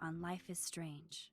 on Life is Strange.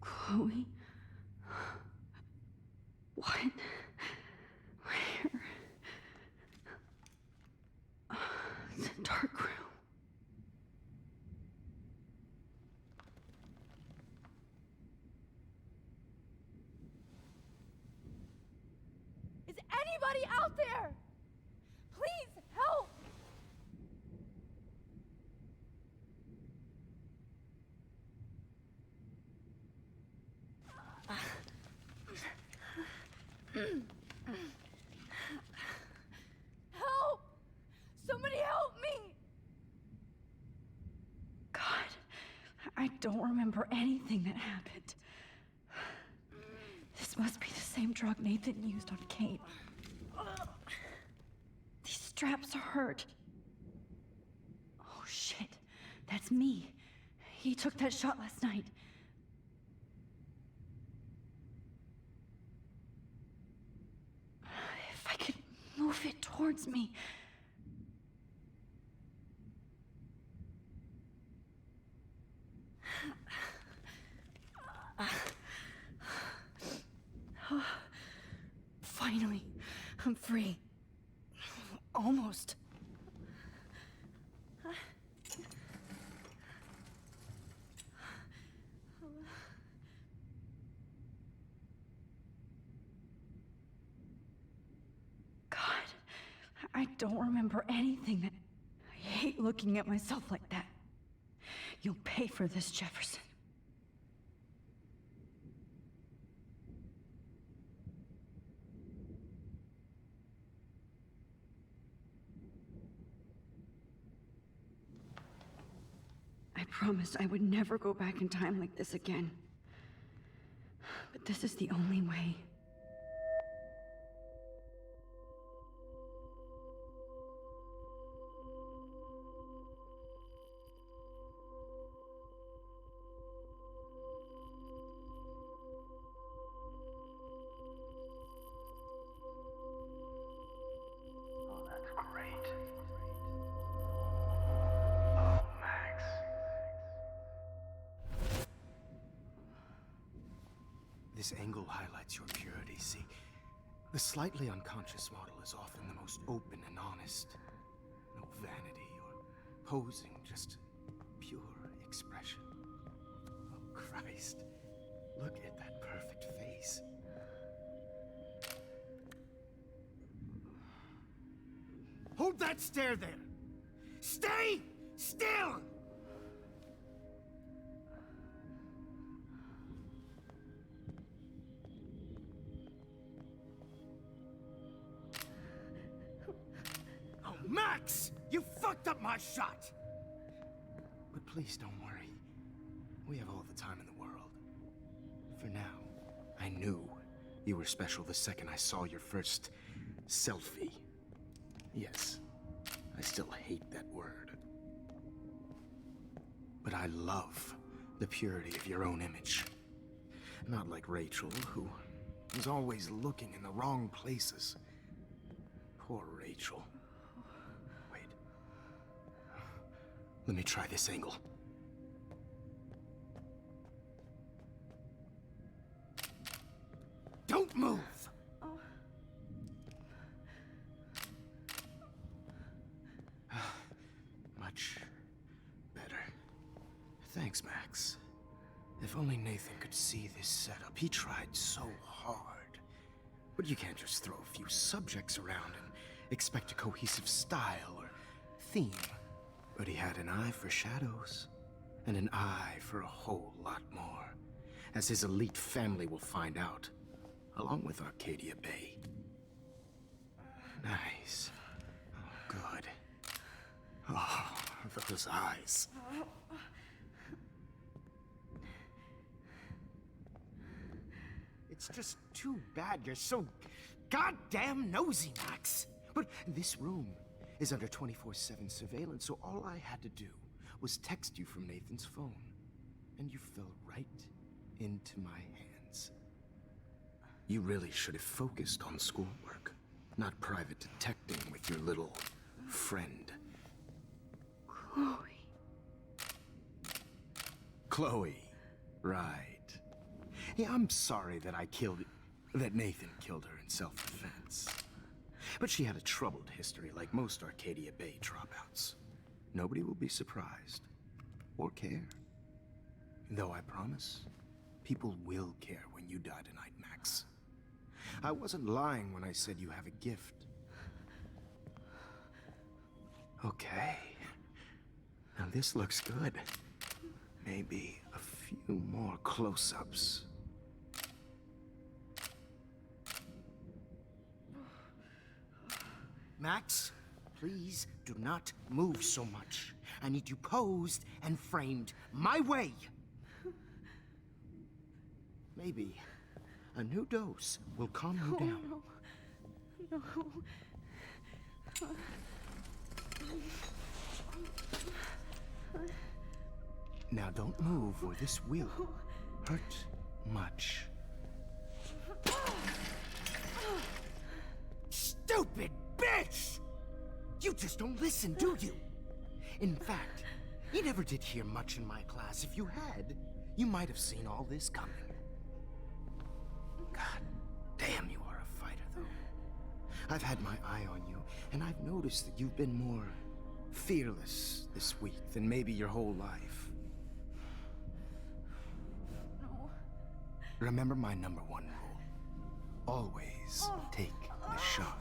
Chloe? What? Where? It's a dark room. Is anybody out there? Please help! Help! Somebody help me! God, I don't remember anything that happened. This must be the same drug Nathan used on Kate. These straps hurt. Oh shit, that's me. He took that shot last night. If I could move it towards me. Finally, I'm free. Almost. God, I don't remember anything that... I hate looking at myself like that. You'll pay for this, Jefferson. I promised I would never go back in time like this again. But this is the only way. Oh, that's great. Oh, Max. This angle highlights your purity, see? The slightly unconscious model is often the most open and honest. No vanity or posing, just pure expression. Oh, Christ. Look at that perfect face. Hold that stare there! Stay still! Oh, Max! You fucked up my shot! But please don't worry. We have all the time in the world. For now, I knew you were special the second I saw your first selfie. Yes, I still hate that word. But I love the purity of your own image. Not like Rachel, who was always looking in the wrong places. Poor Rachel. Wait. Let me try this angle. Don't move! Much better. Thanks, Max. If only Nathan could see this setup. He tried so hard. But you can't just throw a few subjects around and expect a cohesive style or theme. But he had an eye for shadows, and an eye for a whole lot more, as his elite family will find out, along with Arcadia Bay. Nice. Oh, good. Oh, those eyes. It's just too bad you're so goddamn nosy, Max. But this room is under 24/7 surveillance, so all I had to do was text you from Nathan's phone. And you fell right into my hands. You really should have focused on schoolwork, not private detecting with your little friend. Chloe. Chloe, right. Yeah, I'm sorry that Nathan killed her in self-defense. But she had a troubled history like most Arcadia Bay dropouts. Nobody will be surprised, or care. Though I promise, people will care when you die tonight, Max. I wasn't lying when I said you have a gift. Okay. Now this looks good. Maybe a few more close-ups. Max, please do not move so much. I need you posed and framed my way. Maybe a new dose will calm you down. No. Now don't move or this will hurt much. Stupid bitch! You just don't listen, do you? In fact, you never did hear much in my class. If you had, you might have seen all this coming. God damn, you are a fighter, though. I've had my eye on you, and I've noticed that you've been more fearless this week than maybe your whole life. No. Remember my #1 rule. Always take the shot.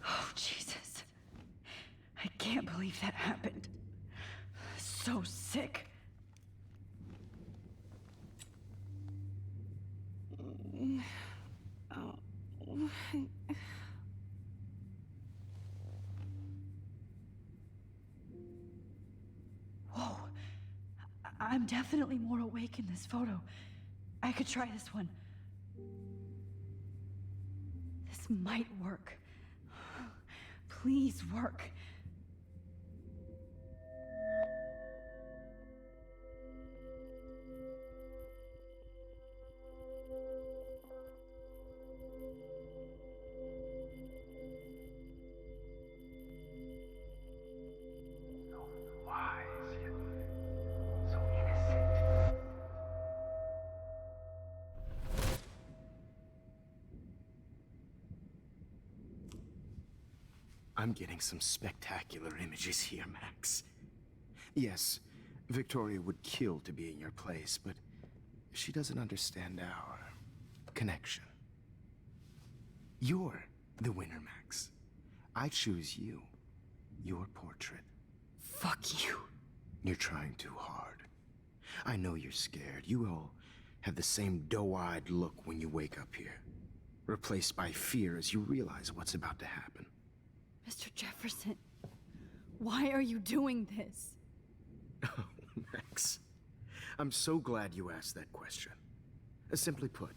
Oh, Jesus. I can't believe that happened. So sick. Whoa. I'm definitely more awake in this photo. I could try this one. This might work. Please work. Wise, I'm getting some spectacular images here, Max. Yes, Victoria would kill to be in your place, but she doesn't understand our connection. You're the winner, Max. I choose you. Your portrait. Fuck you. You're trying too hard. I know you're scared. You all have the same doe-eyed look when you wake up here, replaced by fear as you realize what's about to happen. Mr. Jefferson, why are you doing this? Oh, Max. I'm so glad you asked that question. Simply put,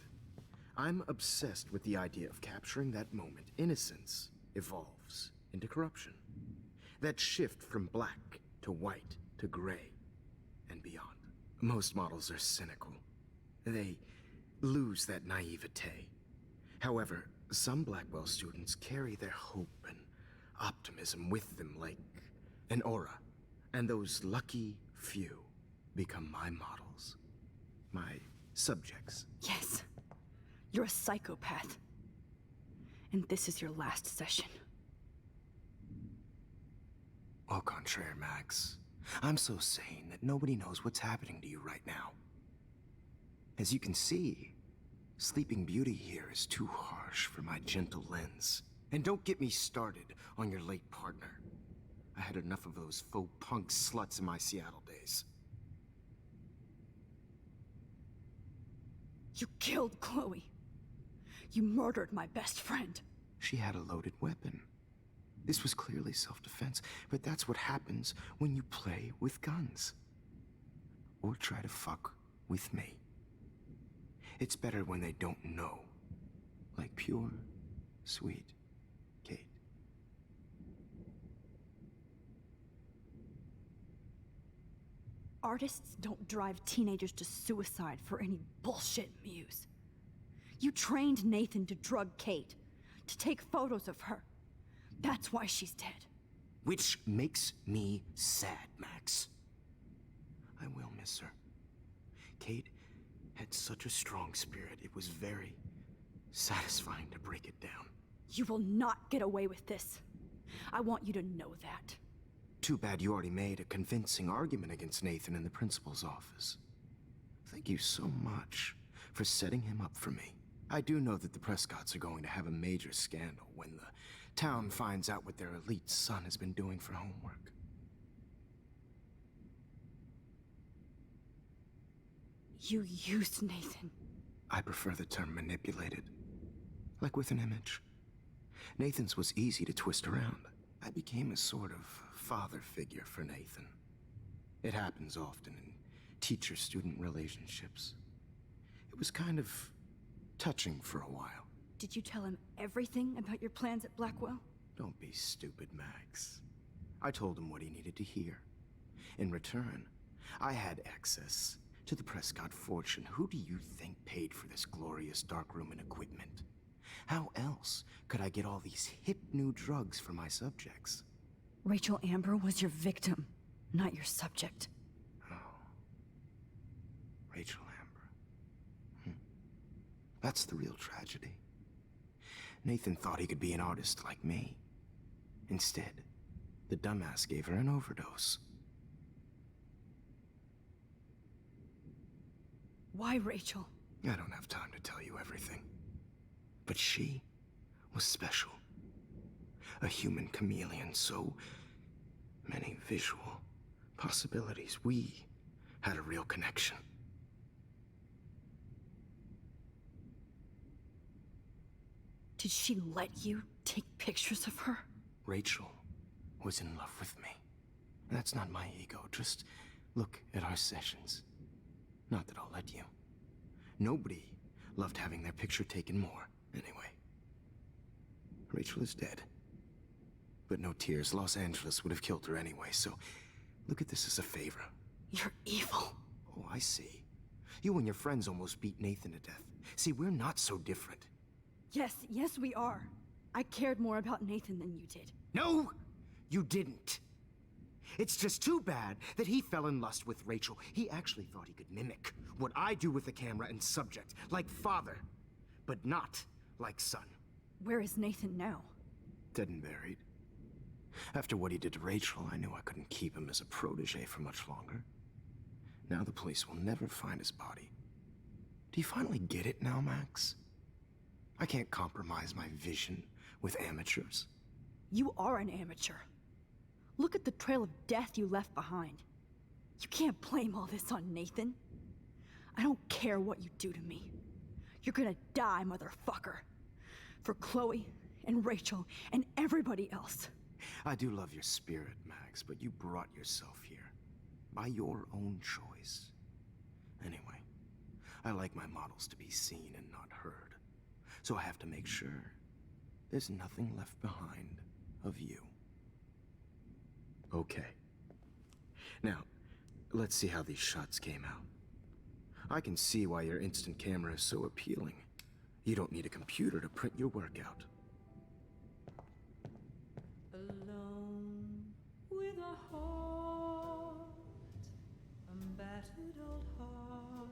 I'm obsessed with the idea of capturing that moment innocence evolves into corruption. That shift from black to white to gray and beyond. Most models are cynical. They lose that naivete. However, some Blackwell students carry their hope and optimism with them like an aura. And those lucky few become my models. My subjects. Yes. You're a psychopath. And this is your last session. Au contraire, Max. I'm so sane that nobody knows what's happening to you right now. As you can see, Sleeping Beauty here is too harsh for my gentle lens. And don't get me started on your late partner. I had enough of those faux punk sluts in my Seattle days. You killed Chloe. You murdered my best friend. She had a loaded weapon. This was clearly self-defense, but that's what happens when you play with guns. Or try to fuck with me. It's better when they don't know. Like pure, sweet Kate. Artists don't drive teenagers to suicide for any bullshit muse. You trained Nathan to drug Kate, to take photos of her. That's why she's dead. Which makes me sad, Max. I will miss her. Kate had such a strong spirit, it was very satisfying to break it down. You will not get away with this. I want you to know that. Too bad you already made a convincing argument against Nathan in the principal's office. Thank you so much for setting him up for me. I do know that the Prescotts are going to have a major scandal when the town finds out what their elite son has been doing for homework. You used Nathan. I prefer the term manipulated. Like with an image. Nathan's was easy to twist around. I became a sort of father figure for Nathan. It happens often in teacher-student relationships. It was kind of touching for a while. Did you tell him everything about your plans at Blackwell? Don't be stupid, Max. I told him what he needed to hear. In return, I had access to the Prescott fortune. Who do you think paid for this glorious darkroom and equipment? How else could I get all these hip new drugs for my subjects? Rachel Amber was your victim, not your subject. Oh. Rachel Amber. That's the real tragedy. Nathan thought he could be an artist like me. Instead, the dumbass gave her an overdose. Why Rachel? I don't have time to tell you everything. But she was special. A human chameleon, so many visual possibilities. We had a real connection. Did she let you take pictures of her? Rachel was in love with me. That's not my ego. Just look at our sessions. Not that I'll let you. Nobody loved having their picture taken more, anyway. Rachel is dead. But no tears. Los Angeles would have killed her anyway, so look at this as a favor. You're evil. Oh, I see. You and your friends almost beat Nathan to death. See, we're not so different. Yes, we are. I cared more about Nathan than you did. No, you didn't. It's just too bad that he fell in lust with Rachel. He actually thought he could mimic what I do with the camera and subject, like father, but not like son. Where is Nathan now? Dead and buried. After what he did to Rachel, I knew I couldn't keep him as a protege for much longer. Now the police will never find his body. Do you finally get it now, Max? I can't compromise my vision with amateurs. You are an amateur. Look at the trail of death you left behind. You can't blame all this on Nathan. I don't care what you do to me. You're gonna die, motherfucker. For Chloe and Rachel and everybody else. I do love your spirit, Max, but you brought yourself here. By your own choice. Anyway, I like my models to be seen and not heard. So I have to make sure there's nothing left behind of you. Okay. Now, let's see how these shots came out. I can see why your instant camera is so appealing. You don't need a computer to print your work out. Alone with a heart, a battered old heart,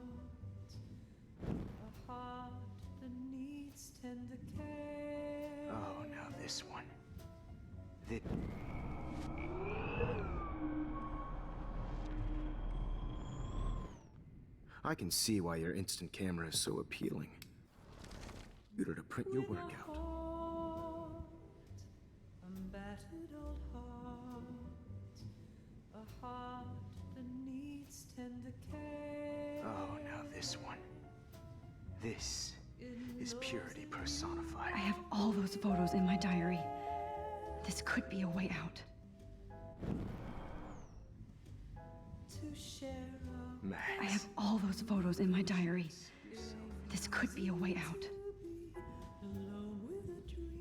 a heart that needs tender care. Oh, now this one. I can see why your instant camera is so appealing. Computer to print your work out. A battered old heart, a heart that needs tender care. Oh, now this one. This is purity personified. I have all those photos in my diary. This could be a way out. To share a Max. I have all those photos in my diary. This could be a way out. alone with a dream.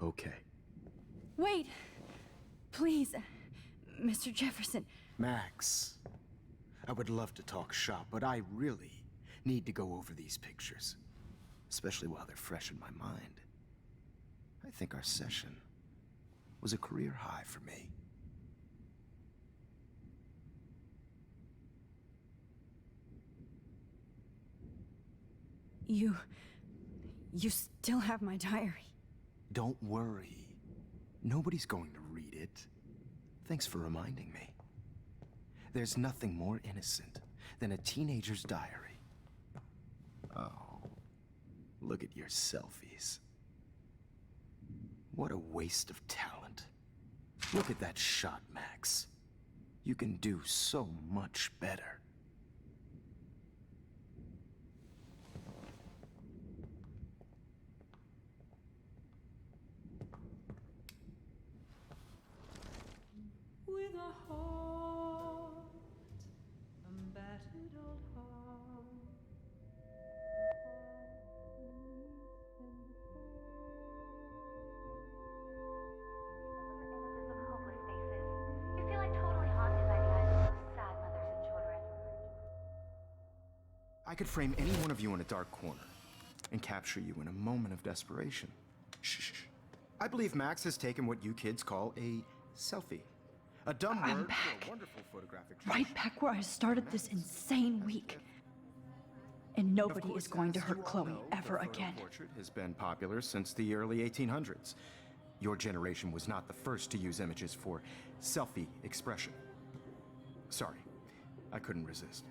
Okay. Wait! Please, Mr. Jefferson. Max. I would love to talk shop, but I really need to go over these pictures. Especially while they're fresh in my mind. I think our session was a career high for me. You still have my diary. Don't worry. Nobody's going to read it. Thanks for reminding me. There's nothing more innocent than a teenager's diary. Oh, look at your selfies. What a waste of talent. Look at that shot, Max. You can do so much better. With a heart, a battered old heart. Images of hopeless faces. You feel like totally haunted by the eyes of those sad mothers and children. I could frame any one of you in a dark corner and capture you in a moment of desperation. Shh. I believe Max has taken what you kids call a selfie. A dumb I'm word back. for a wonderful photographic Right back where I started this insane week. And nobody is going to hurt Chloe ever again. Portrait has been popular since the early 1800s. Your generation was not the first to use images for selfie expression. Sorry, I couldn't resist.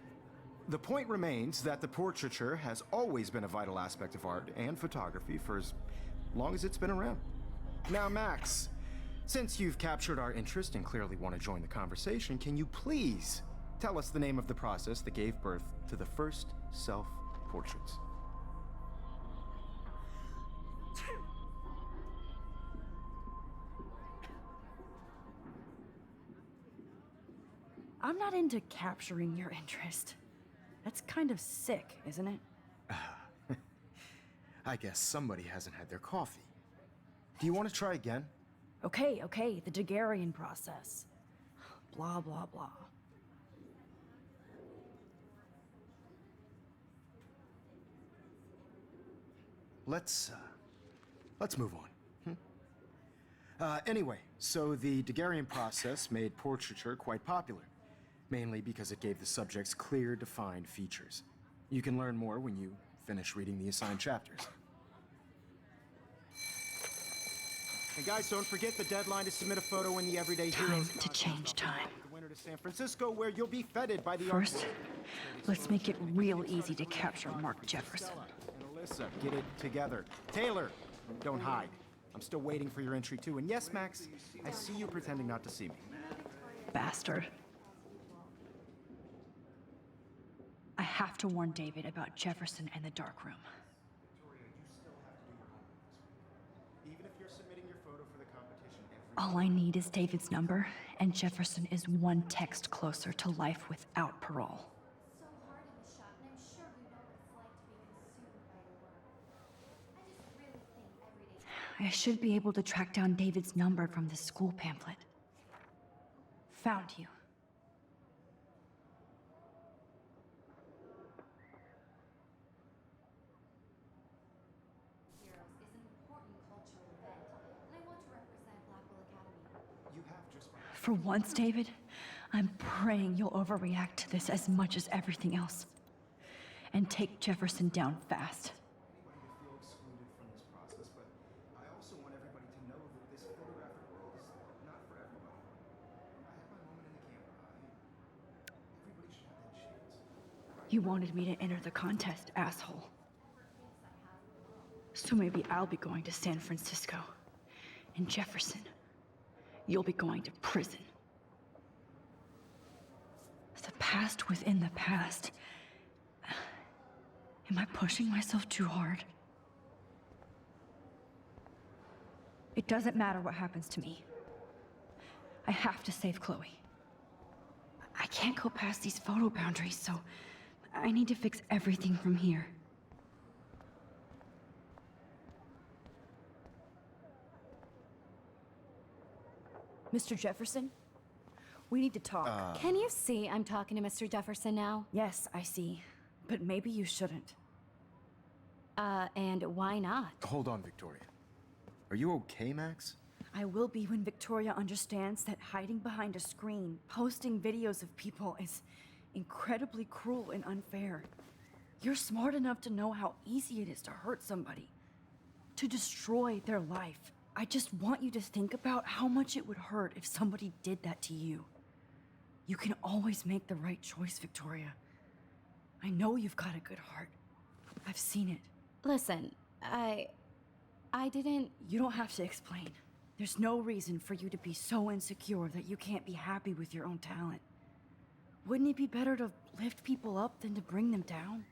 The point remains that the portraiture has always been a vital aspect of art and photography for as long as it's been around. Now, Max, since you've captured our interest and clearly want to join the conversation, can you please tell us the name of the process that gave birth to the first self-portraits? I'm not into capturing your interest. That's kind of sick, isn't it? I guess somebody hasn't had their coffee. Do you want to try again? Okay, the Daguerrean process. Blah, blah, blah. Let's move on. Anyway, so the Daguerrean process made portraiture quite popular, mainly because it gave the subjects clear, defined features. You can learn more when you finish reading the assigned chapters. And guys, don't forget the deadline to submit a photo in the Everyday Time Heroes to contest. change time. The winner to San Francisco, where you'll be feted by the First, let's make it real easy to capture Mark Jefferson. And Alyssa, get it together. Taylor, don't hide. I'm still waiting for your entry too. And yes, Max, I see you pretending not to see me. Bastard. I have to warn David about Jefferson and the dark room. Even if you're submitting your photo for the competition All I need is David's number, and Jefferson is one text closer to life without parole. So hard in the shop, and I'm sure you know what it's like to be consumed by your work. I just really think every day. I should be able to track down David's number from the school pamphlet. Found you. Heroes is an important cultural event, and I want to represent Blackwell Academy. you have just For once, David, I'm praying you'll overreact to this as much as everything else. And take Jefferson down fast. anybody to feel excluded from this process, but I also want everybody to know that this photographic world is not for everybody. I had my moment in the camera. Everybody should have that chance. You wanted me to enter the contest, asshole. So maybe I'll be going to San Francisco. And Jefferson, you'll be going to prison. The past within the past. Am I pushing myself too hard? It doesn't matter what happens to me. I have to save Chloe. I can't go past these photo boundaries, so I need to fix everything from here. Mr. Jefferson? We need to talk. Can you see I'm talking to Mr. Jefferson now? Yes, I see. But maybe you shouldn't. And why not? Hold on, Victoria. Are you okay, Max? I will be when Victoria understands that hiding behind a screen, posting videos of people is incredibly cruel and unfair. You're smart enough to know how easy it is to hurt somebody, to destroy their life. I just want you to think about how much it would hurt if somebody did that to you. You can always make the right choice, Victoria. I know you've got a good heart. I've seen it. Listen, I didn't. You don't have to explain. There's no reason for you to be so insecure that you can't be happy with your own talent. Wouldn't it be better to lift people up than to bring them down?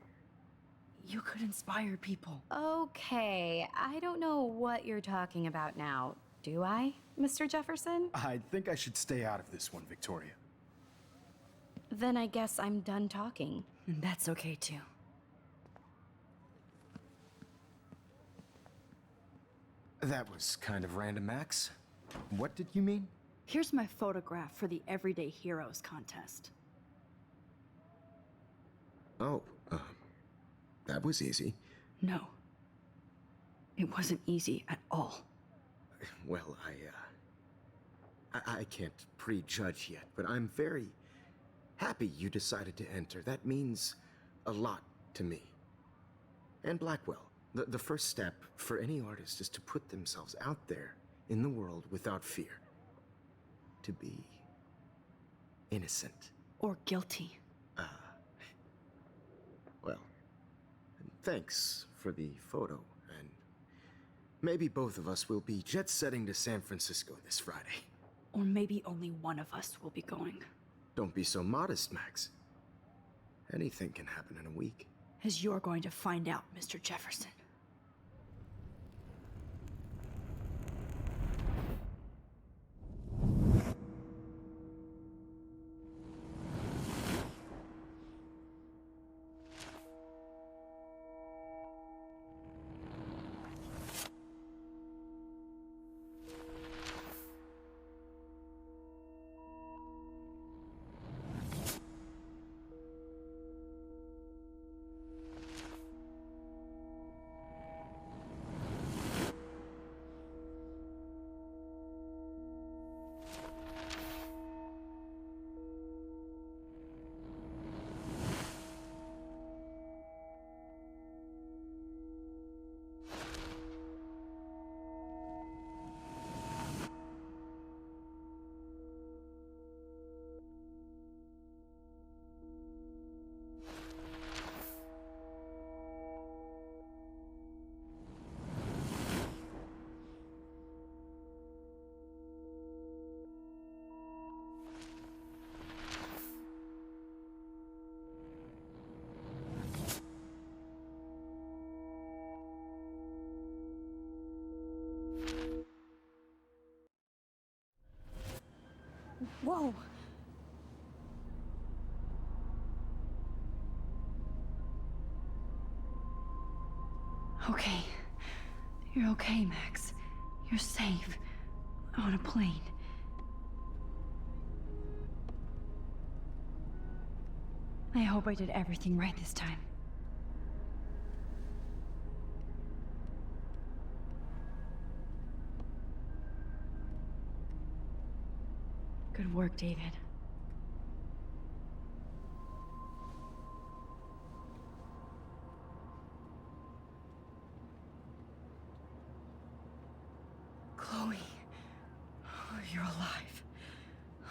You could inspire people. Okay, I don't know what you're talking about now, do I, Mr. Jefferson? I think I should stay out of this one, Victoria. Then I guess I'm done talking. And that's okay too. That was kind of random, Max. What did you mean? Here's my photograph for the Everyday Heroes contest. Oh, that was easy. No. It wasn't easy at all. Well, I can't prejudge yet, but I'm very happy you decided to enter. That means a lot to me. And Blackwell. The first step for any artist is to put themselves out there in the world without fear. To be innocent. Or guilty. Well, thanks for the photo, and maybe both of us will be jet-setting to San Francisco this Friday. Or maybe only one of us will be going. Don't be so modest, Max. Anything can happen in a week. As you're going to find out, Mr. Jefferson. Whoa! Okay. You're okay, Max. You're safe. On a plane. I hope I did everything right this time. Good work, David. Chloe. Oh, you're alive.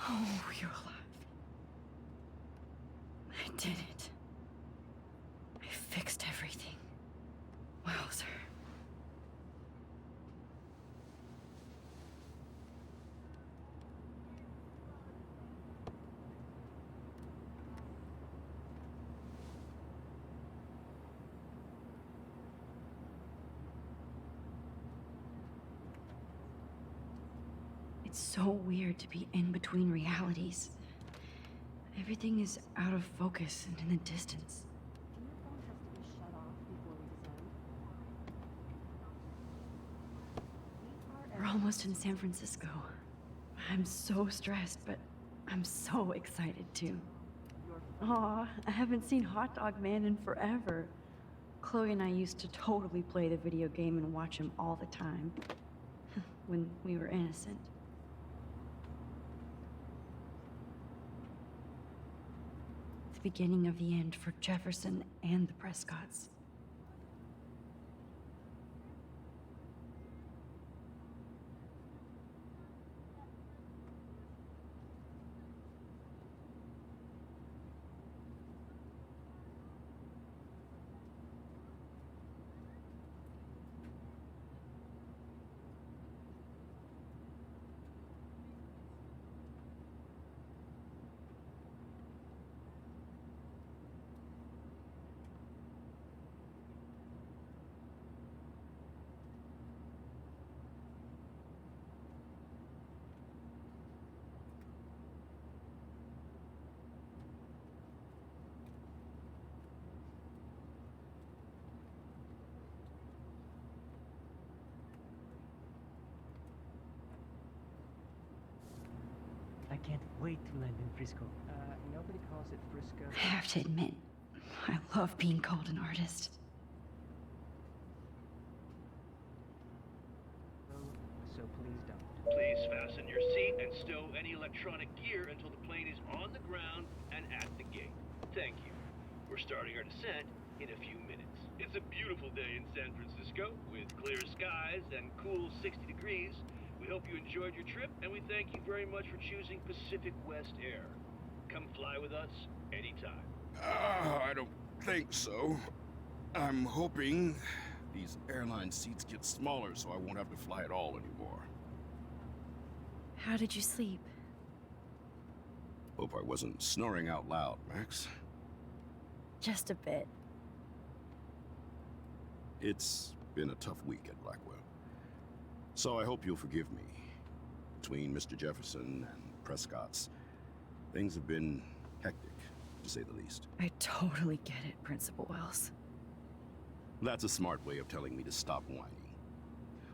Oh, you're alive. I did it. I fixed everything. Wowzer. It's so weird to be in between realities. Everything is out of focus and in the distance. We're almost in San Francisco. I'm so stressed, but I'm so excited too. Aw, I haven't seen Hot Dog Man in forever. Chloe and I used to totally play the video game and watch him all the time. When we were innocent. The beginning of the end for Jefferson and the Prescotts. I can't wait to land in Frisco. Nobody calls it Frisco. I have to admit, I love being called an artist. So please don't. Please fasten your seat and stow any electronic gear until the plane is on the ground and at the gate. Thank you. We're starting our descent in a few minutes. It's a beautiful day in San Francisco with clear skies and cool 60 degrees. We hope you enjoyed your trip, and we thank you very much for choosing Pacific West Air. Come fly with us anytime. I don't think so. I'm hoping these airline seats get smaller so I won't have to fly at all anymore. How did you sleep? Hope I wasn't snoring out loud, Max. Just a bit. It's been a tough week at Blackwell. So I hope you'll forgive me. Between Mr. Jefferson and Prescott's, things have been hectic, to say the least. I totally get it, Principal Wells. That's a smart way of telling me to stop whining.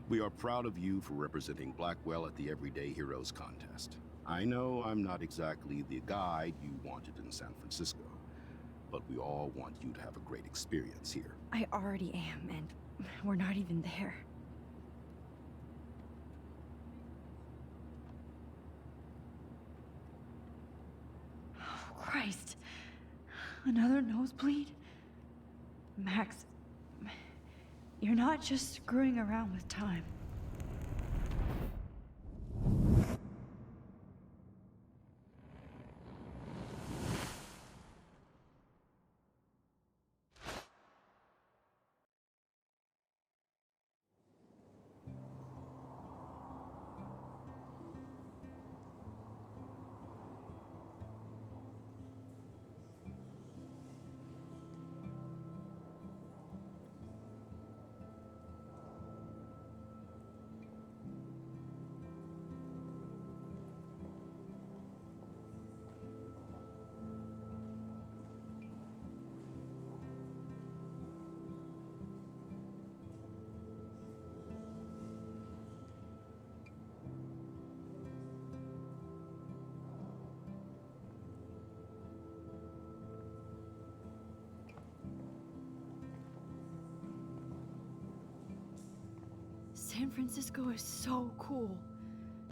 We are proud of you for representing Blackwell at the Everyday Heroes contest. I know I'm not exactly the guide you wanted in San Francisco, but we all want you to have a great experience here. I already am, and we're not even there. Oh, Christ. Another nosebleed? Max, you're not just screwing around with time. San Francisco is so cool.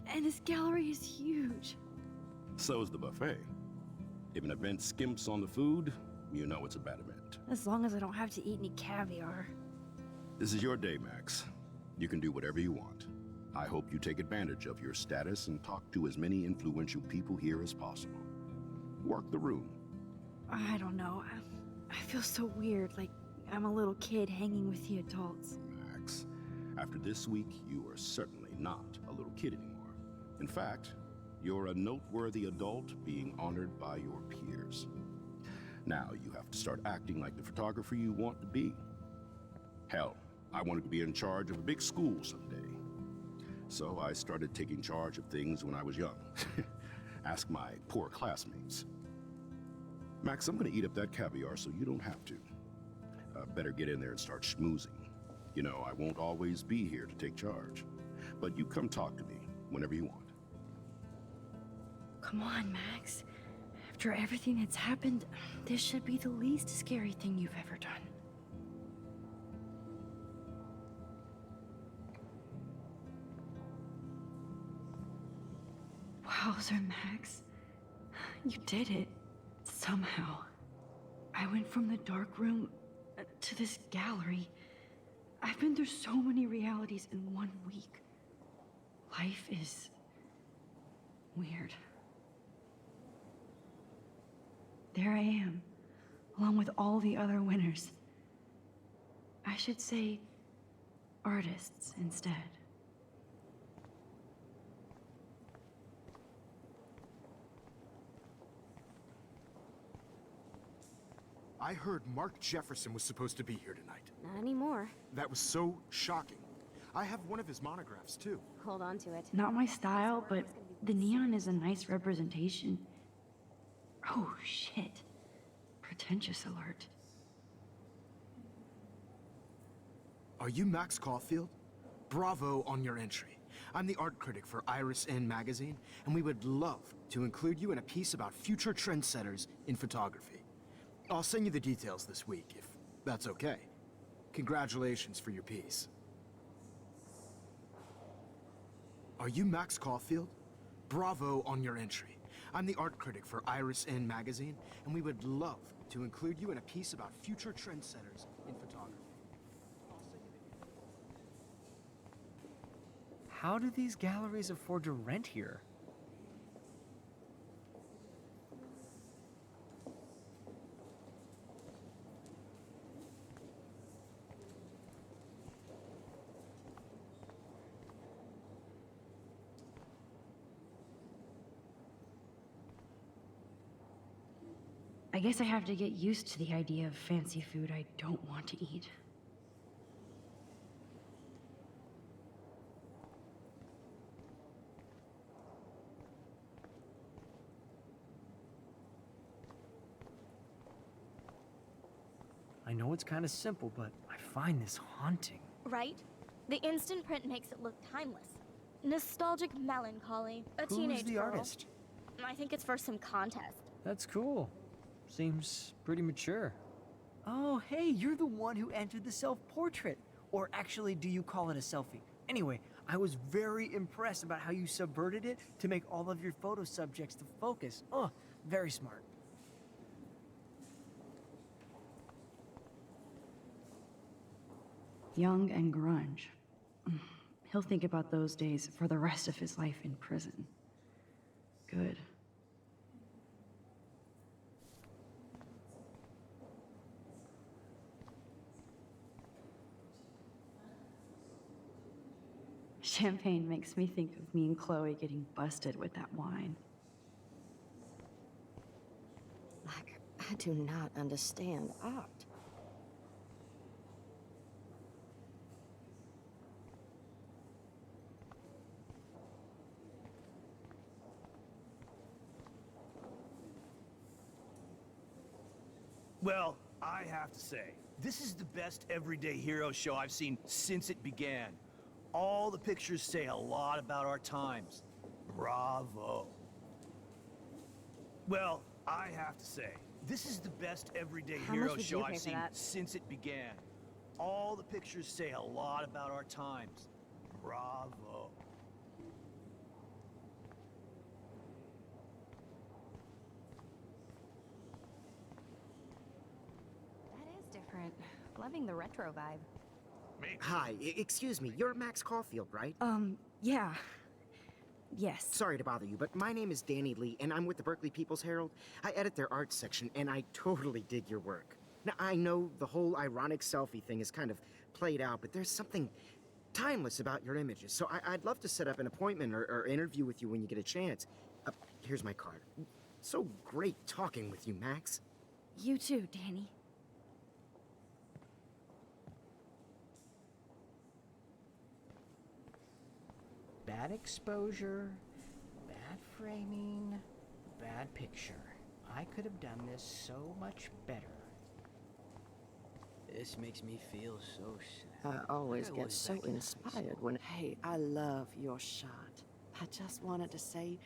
And this gallery is huge. So is the buffet. If an event skimps on the food, you know it's a bad event. As long as I don't have to eat any caviar. This is your day, Max. You can do whatever you want. I hope you take advantage of your status and talk to as many influential people here as possible. Work the room. I don't know. I feel so weird, like I'm a little kid hanging with the adults. Max, after this week, you are certainly not a little kid anymore. In fact, you're a noteworthy adult being honored by your peers. Now you have to start acting like the photographer you want to be. Hell, I wanted to be in charge of a big school someday. So I started taking charge of things when I was young. Ask my poor classmates. Max, I'm gonna eat up that caviar so you don't have to. Better get in there and start schmoozing. You know, I won't always be here to take charge. But you come talk to me whenever you want. Come on, Max. After everything that's happened, this should be the least scary thing you've ever done. Wowzer, Max. You did it. Somehow. I went from the dark room to this gallery. I've been through so many realities in 1 week. Life is weird. There I am, along with all the other winners. I should say artists instead. I heard Mark Jefferson was supposed to be here tonight. Not anymore. That was so shocking. I have one of his monographs, too. Hold on to it. Not my style, but the neon is a nice representation. Oh, shit. Pretentious alert. Are you Max Caulfield? Bravo on your entry. I'm the art critic for Iris N magazine, and we would love to include you in a piece about future trendsetters in photography. I'll send you the details this week, if that's okay. Congratulations for your piece. Are you Max Caulfield? Bravo on your entry. I'm the art critic for Iris N magazine, and we would love to include you in a piece about future trendsetters in photography. How do these galleries afford to rent here? I guess I have to get used to the idea of fancy food I don't want to eat. I know it's kind of simple, but I find this haunting. Right? The instant print makes it look timeless. Nostalgic melancholy. A teenage Who's the girl. artist? I think it's for some contest. That's cool. Seems pretty mature. Oh, hey, you're the one who entered the self-portrait. Or actually, do you call it a selfie? Anyway, I was very impressed about how you subverted it to make all of your photo subjects the focus. Oh, very smart. Young and grunge. He'll think about those days for the rest of his life in prison. Good. Champagne makes me think of me and Chloe getting busted with that wine. Like, I do not understand art. Well, I have to say, this is the best everyday hero show I've seen since it began. All the pictures say a lot about our times. Bravo. Well, I have to say, this is the best everyday How hero much would show you pay I've for seen that? since it began. All the pictures say a lot about our times. Bravo. That is different. Loving the retro vibe. Hi, excuse me, you're Max Caulfield, right? Yeah. Yes. Sorry to bother you, but my name is Danny Lee, and I'm with the Berkeley People's Herald. I edit their arts section, and I totally dig your work. Now, I know the whole ironic selfie thing is kind of played out, but there's something timeless about your images, so I'd love to set up an appointment or interview with you when you get a chance. Here's my card. So great talking with you, Max. You too, Danny. Bad exposure, bad framing, bad picture. I could have done this so much better. This makes me feel so sad. I always I get was so back in inspired when. Hey, I love your shot. I just wanted to say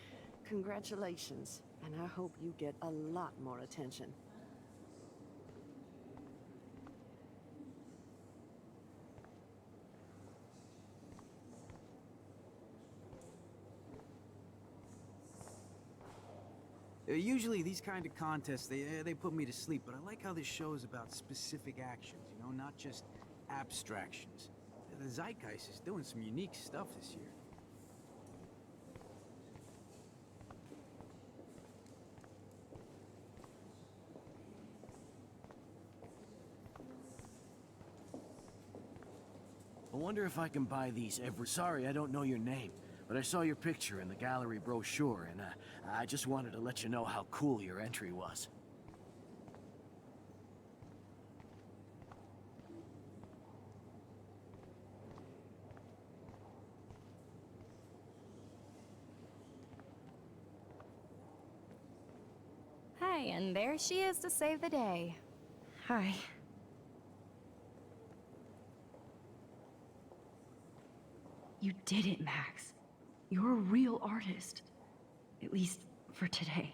congratulations, and I hope you get a lot more attention. Usually these kind of contests, they put me to sleep, but I like how this show is about specific actions, you know, not just abstractions. The Zeitgeist is doing some unique stuff this year. I wonder if I can buy these every... Sorry, I don't know your name, but I saw your picture in the gallery brochure, and I just wanted to let you know how cool your entry was. Hi, and there she is to save the day. Hi. You did it, Max. You're a real artist. At least for today.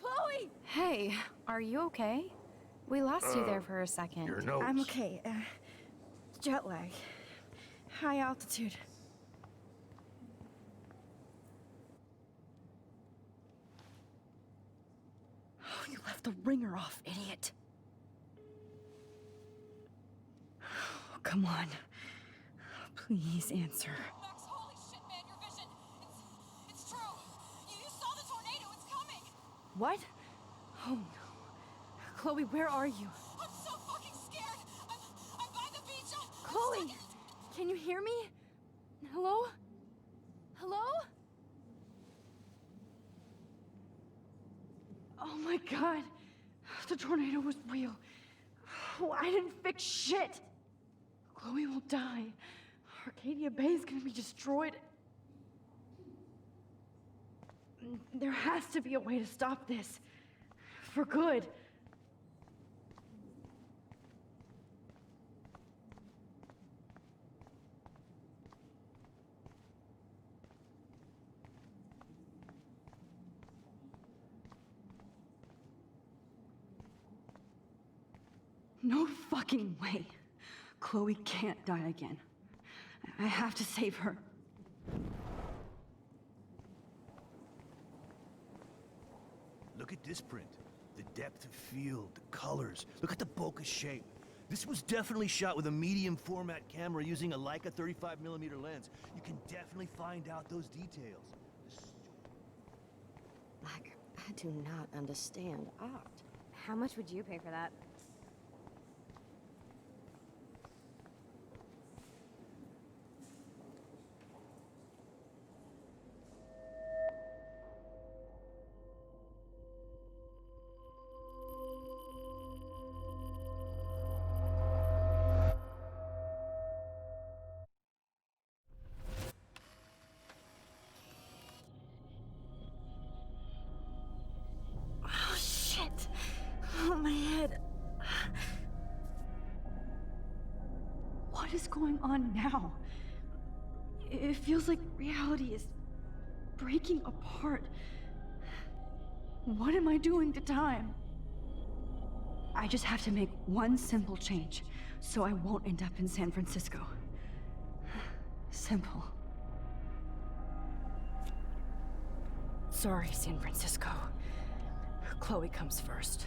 Chloe! Hey, are you okay? We lost you there for a second. Your notes. I'm okay. Jet lag. High altitude. Oh, you left the ringer off, idiot. Oh, come on. Please answer. Max, holy shit, man, your vision. It's true. You saw the tornado. It's coming. What? Oh no. Chloe, where are you? I'm so fucking scared. I'm by the beach. Chloe! Can you hear me? Hello? Hello? Oh my god. The tornado was real. Oh, I didn't fix shit. Chloe will die. Arcadia Bay is gonna be destroyed. There has to be a way to stop this. For good. No fucking way. Chloe can't die again. I have to save her. Look at this print. The depth of field, the colors. Look at the bokeh shape. This was definitely shot with a medium format camera using a Leica 35mm lens. You can definitely find out those details. Like, I do not understand art. How much would you pay for that? Oh, What is going on now? It feels like reality is breaking apart. What am I doing to time? I just have to make one simple change, so I won't end up in San Francisco. Simple. Sorry, San Francisco. Chloe comes first.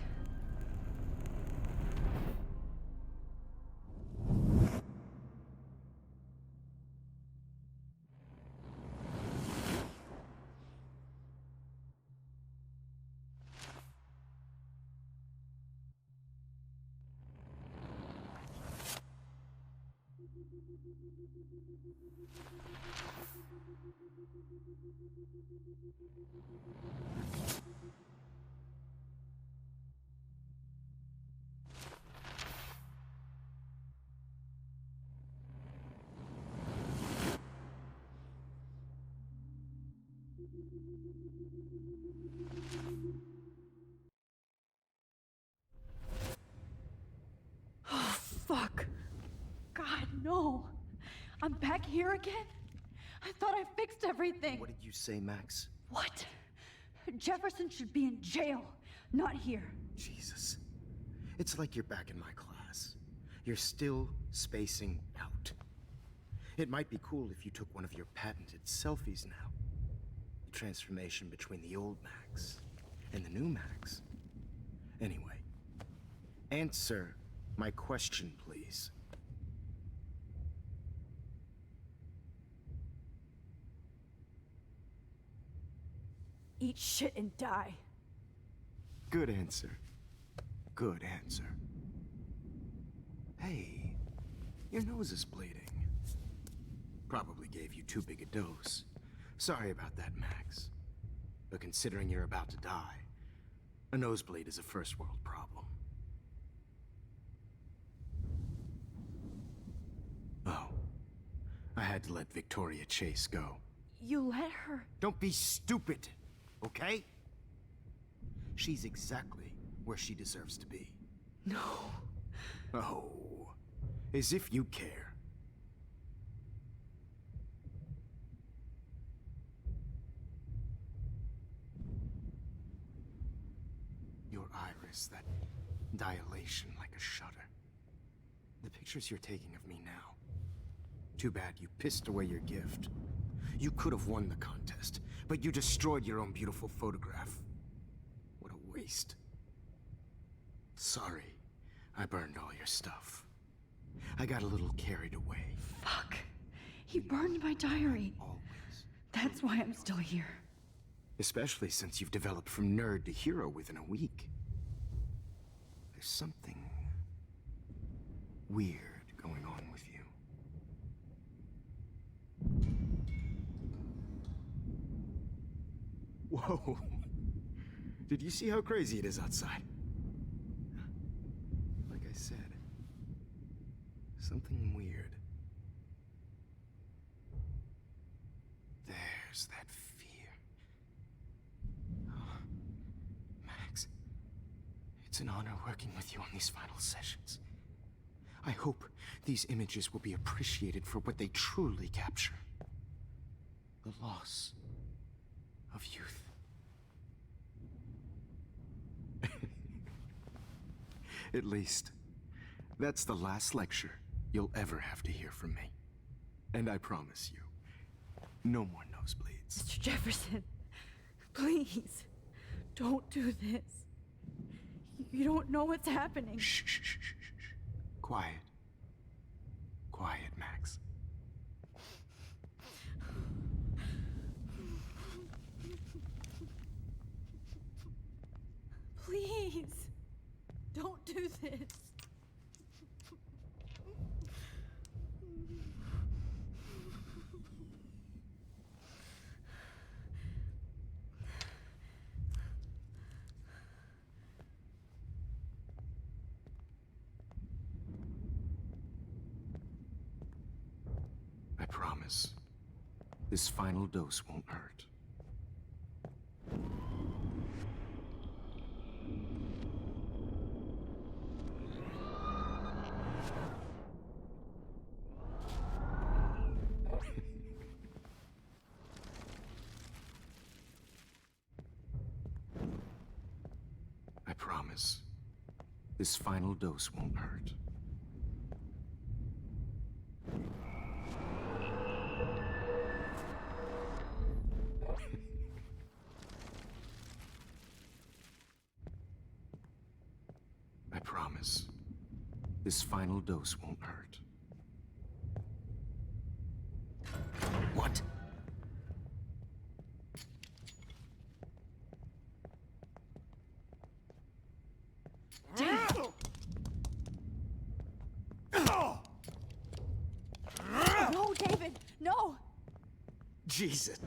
Oh, fuck. God, no. I'm back here again? I thought I fixed everything. What did you say, Max? What? Jefferson should be in jail, not here. Jesus. It's like you're back in my class. You're still spacing out. It might be cool if you took one of your patented selfies now. The transformation between the old Max and the new Max. Anyway, answer my question, please. Eat shit and die. Good answer. Good answer. Hey, your nose is bleeding. Probably gave you too big a dose. Sorry about that, Max. But considering you're about to die, a nosebleed is a first world problem. Oh, I had to let Victoria Chase go. You let her? Don't be stupid, okay? She's exactly where she deserves to be. No. Oh, as if you care. Your iris, that dilation like a shutter. The pictures you're taking of me now. Too bad you pissed away your gift. You could have won the contest, but you destroyed your own beautiful photograph. What a waste. Sorry, I burned all your stuff. I got a little carried away. Fuck. He burned my diary. Always. That's why I'm still here. Especially since you've developed from nerd to hero within a week. There's something weird going on with you. Whoa. Did you see how crazy it is outside? Like I said, something weird. There's that fear. Oh, Max, it's an honor working with you on these final sessions. I hope these images will be appreciated for what they truly capture. The loss of youth. At least, that's the last lecture you'll ever have to hear from me. And I promise you, no more nosebleeds. Mr. Jefferson, please, don't do this. You don't know what's happening. Shh, shh, shh, shh, shh. Quiet. Quiet, Max. Please, don't do this. I promise, this final dose won't hurt. promise, this final dose won't hurt. I promise, this final dose won't hurt. What? No, David, no! Jesus.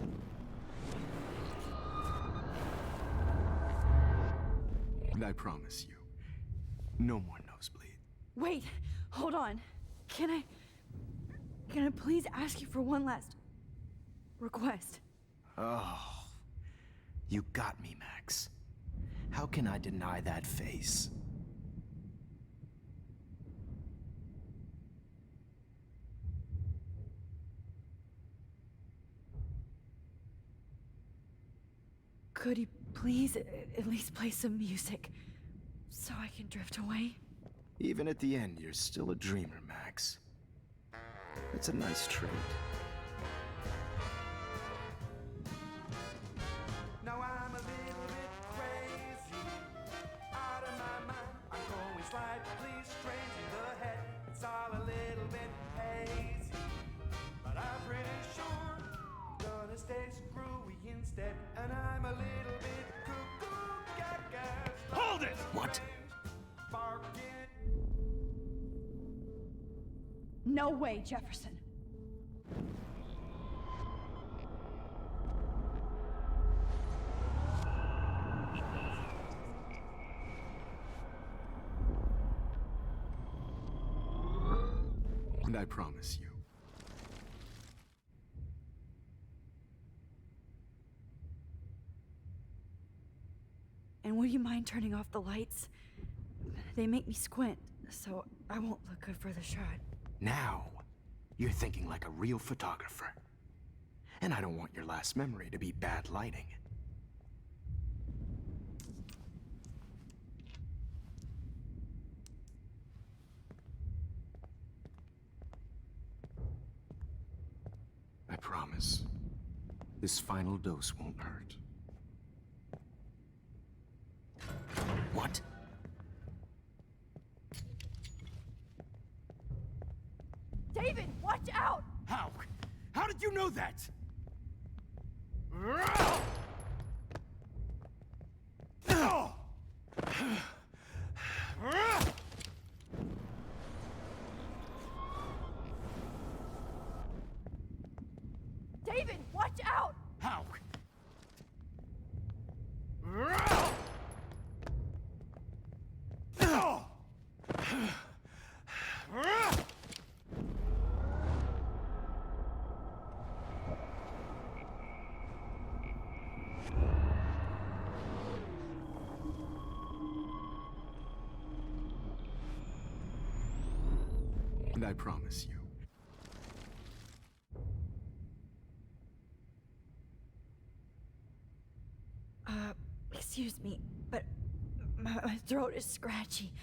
And I promise you, no more nosebleed. Wait, hold on. Can I please ask you for one last request? Oh, you got me, Max. How can I deny that face? Could you please at least play some music so I can drift away? Even at the end, you're still a dreamer, Max. It's a nice trait. Now I'm a little bit crazy, out of my mind. I'm going slightly strange in the head. It's all a little bit hazy, but I'm pretty sure I'm gonna stay screwy instead. And I'm a little bit cuckoo, gaga. Hold it! What? Barking. No way, Jefferson. And I promise you, And would you mind turning off the lights? They make me squint, so I won't look good for the shot. now you're thinking like a real photographer. And I don't want your last memory to be bad lighting. I promise, this final dose won't hurt. What? David, watch out! How? How did you know that? David, watch out! How? And I promise you, Excuse me, but my throat is scratchy.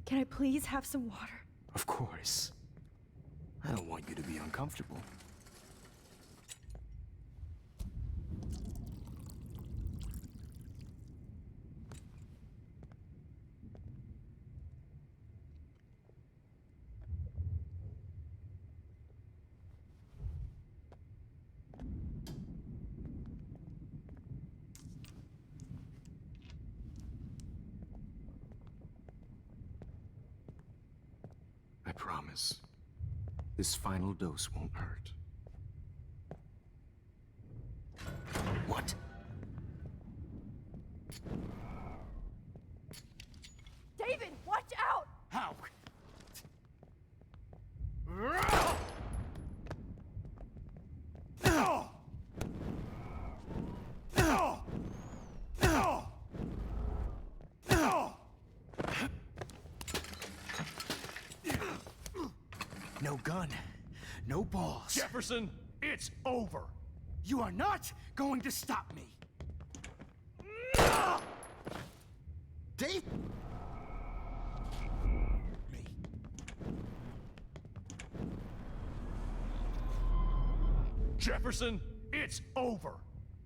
Can I please have some water? of course. I don't want you to be uncomfortable. I promise, this final dose won't hurt. What? David, watch out! How? No gun, no balls. Jefferson, it's over. You are not going to stop me. Dave? Jefferson, it's over.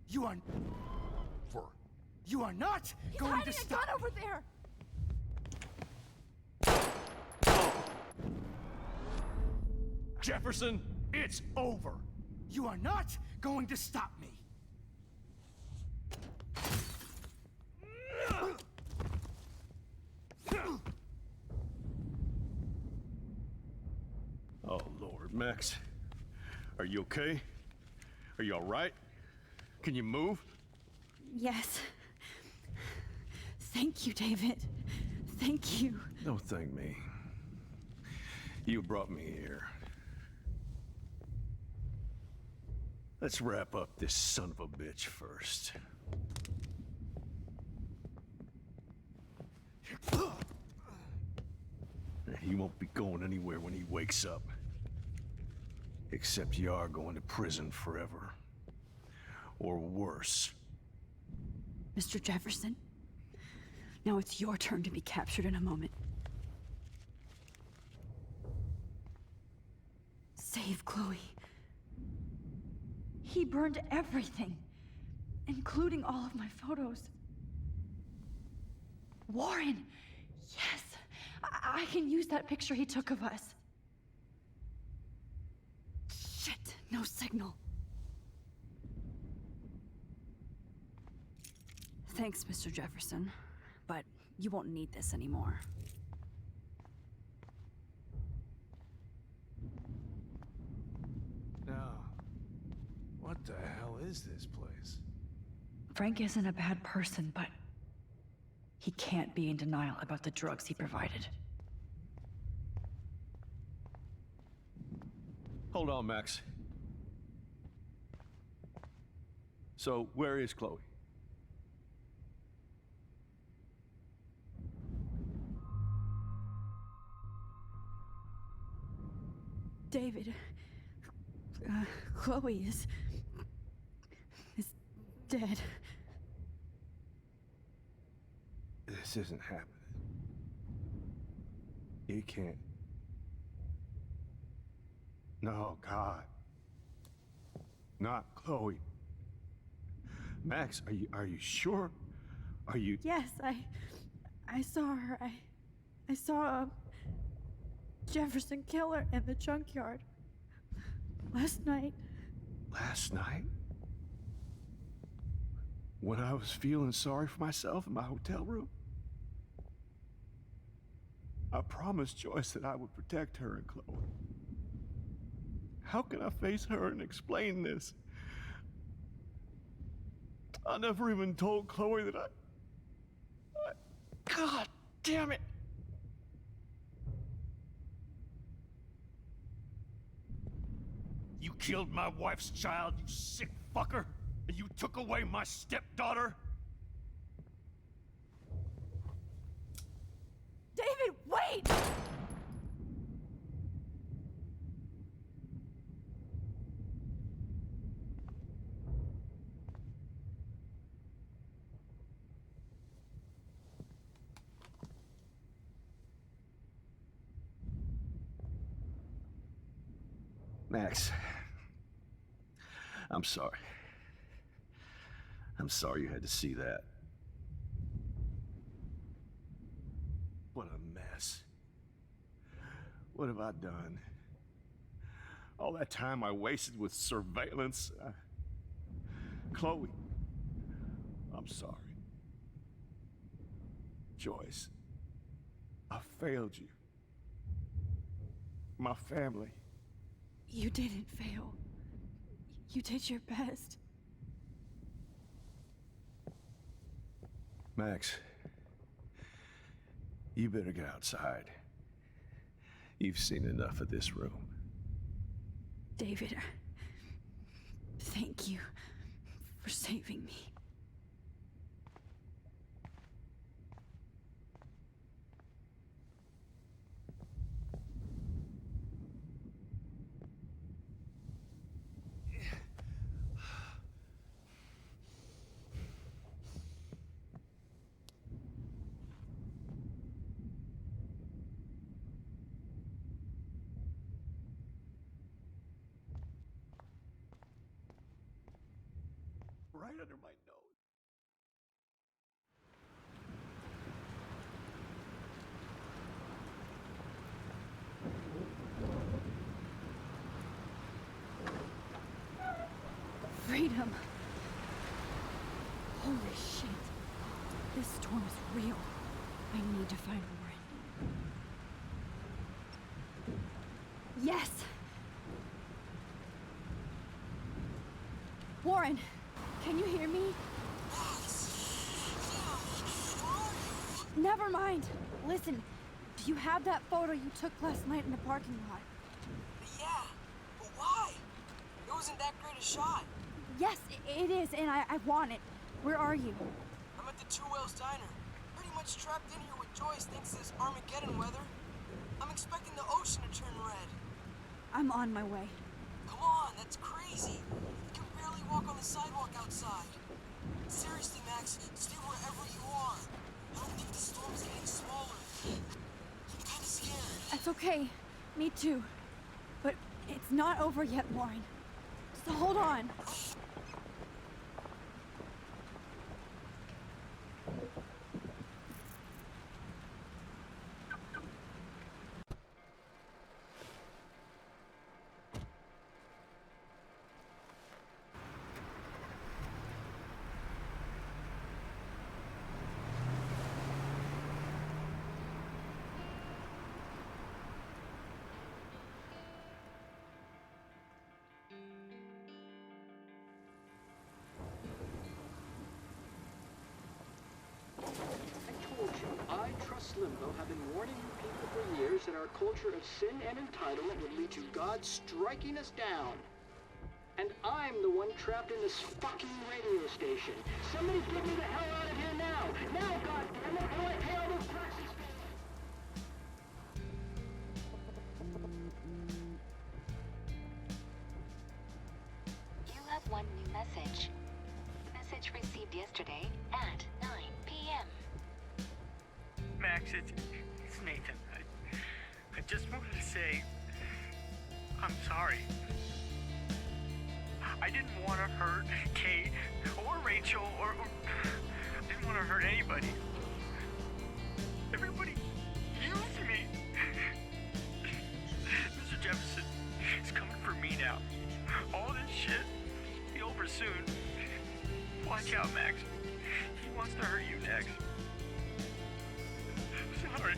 You are... You are not He's going hiding to a stop... gun over there! Jefferson, it's over. You are not going to stop me. Oh, Lord, Max. Are you okay? Are you all right? Can you move? Yes. Thank you, David. Thank you. Don't thank me. You brought me here. Let's wrap up this son of a bitch first. He won't be going anywhere when he wakes up. Except you are going to prison forever. Or worse. Mr. Jefferson, now it's your turn to be captured in a moment. Save Chloe. He burned everything, including all of my photos. Warren! Yes! I can use that picture he took of us. Shit, no signal. Thanks, Mr. Jefferson, but you won't need this anymore. Now, what the hell is this place? Frank isn't a bad person, but he can't be in denial about the drugs he provided. Hold on, Max. So, where is Chloe? David, Chloe is dead. This isn't happening. You can't. No, God. Not Chloe. Max, are you sure? Are you... Yes, I saw her. I saw Jefferson kill her in the junkyard. Last night. Last night? When I was feeling sorry for myself in my hotel room? I promised Joyce that I would protect her and Chloe. How can I face her and explain this? I never even told Chloe that I... God damn it! You killed my wife's child, you sick fucker! And you took away my stepdaughter? David, wait! Max, I'm sorry. I'm sorry you had to see that. What a mess. What have I done? All that time I wasted with surveillance. Chloe, I'm sorry. Joyce, I failed you. My family. You didn't fail. You did your best. Max, you better get outside. You've seen enough of this room. David, thank you for saving me. right under my nose. Freedom. Holy shit. This storm is real. I need to find Warren. Yes! Warren, can you hear me? Never mind. Listen, do you have that photo you took last night in the parking lot? Yeah, but why? It wasn't that great a shot. Yes, it is, and I want it. Where are you? I'm at the Two Whales Diner. Pretty much trapped in here with Joyce thanks to this Armageddon weather. I'm expecting the ocean to turn red. I'm on my way. Come on, that's crazy. You can barely walk on the sidewalk outside. Seriously, Max, stay wherever you are. I don't think the storm's getting smaller. I'm kinda scared. That's okay. Me too. But it's not over yet, Warren. So hold on. I trust Limbo have been warning you people for years that our culture of sin and entitlement would lead to God striking us down. And I'm the one trapped in this fucking radio station. Somebody get me the hell out of here now! Now, goddammit, while I pay all those taxes! You have one new message. Message received yesterday at 9 p.m. Max, it's Nathan. I just wanted to say, I'm sorry. I didn't want to hurt Kate or Rachel or I didn't want to hurt anybody. Everybody used me. Mr. Jefferson is coming for me now. All this shit will be over soon. Watch out, Max. He wants to hurt you next. Sorry.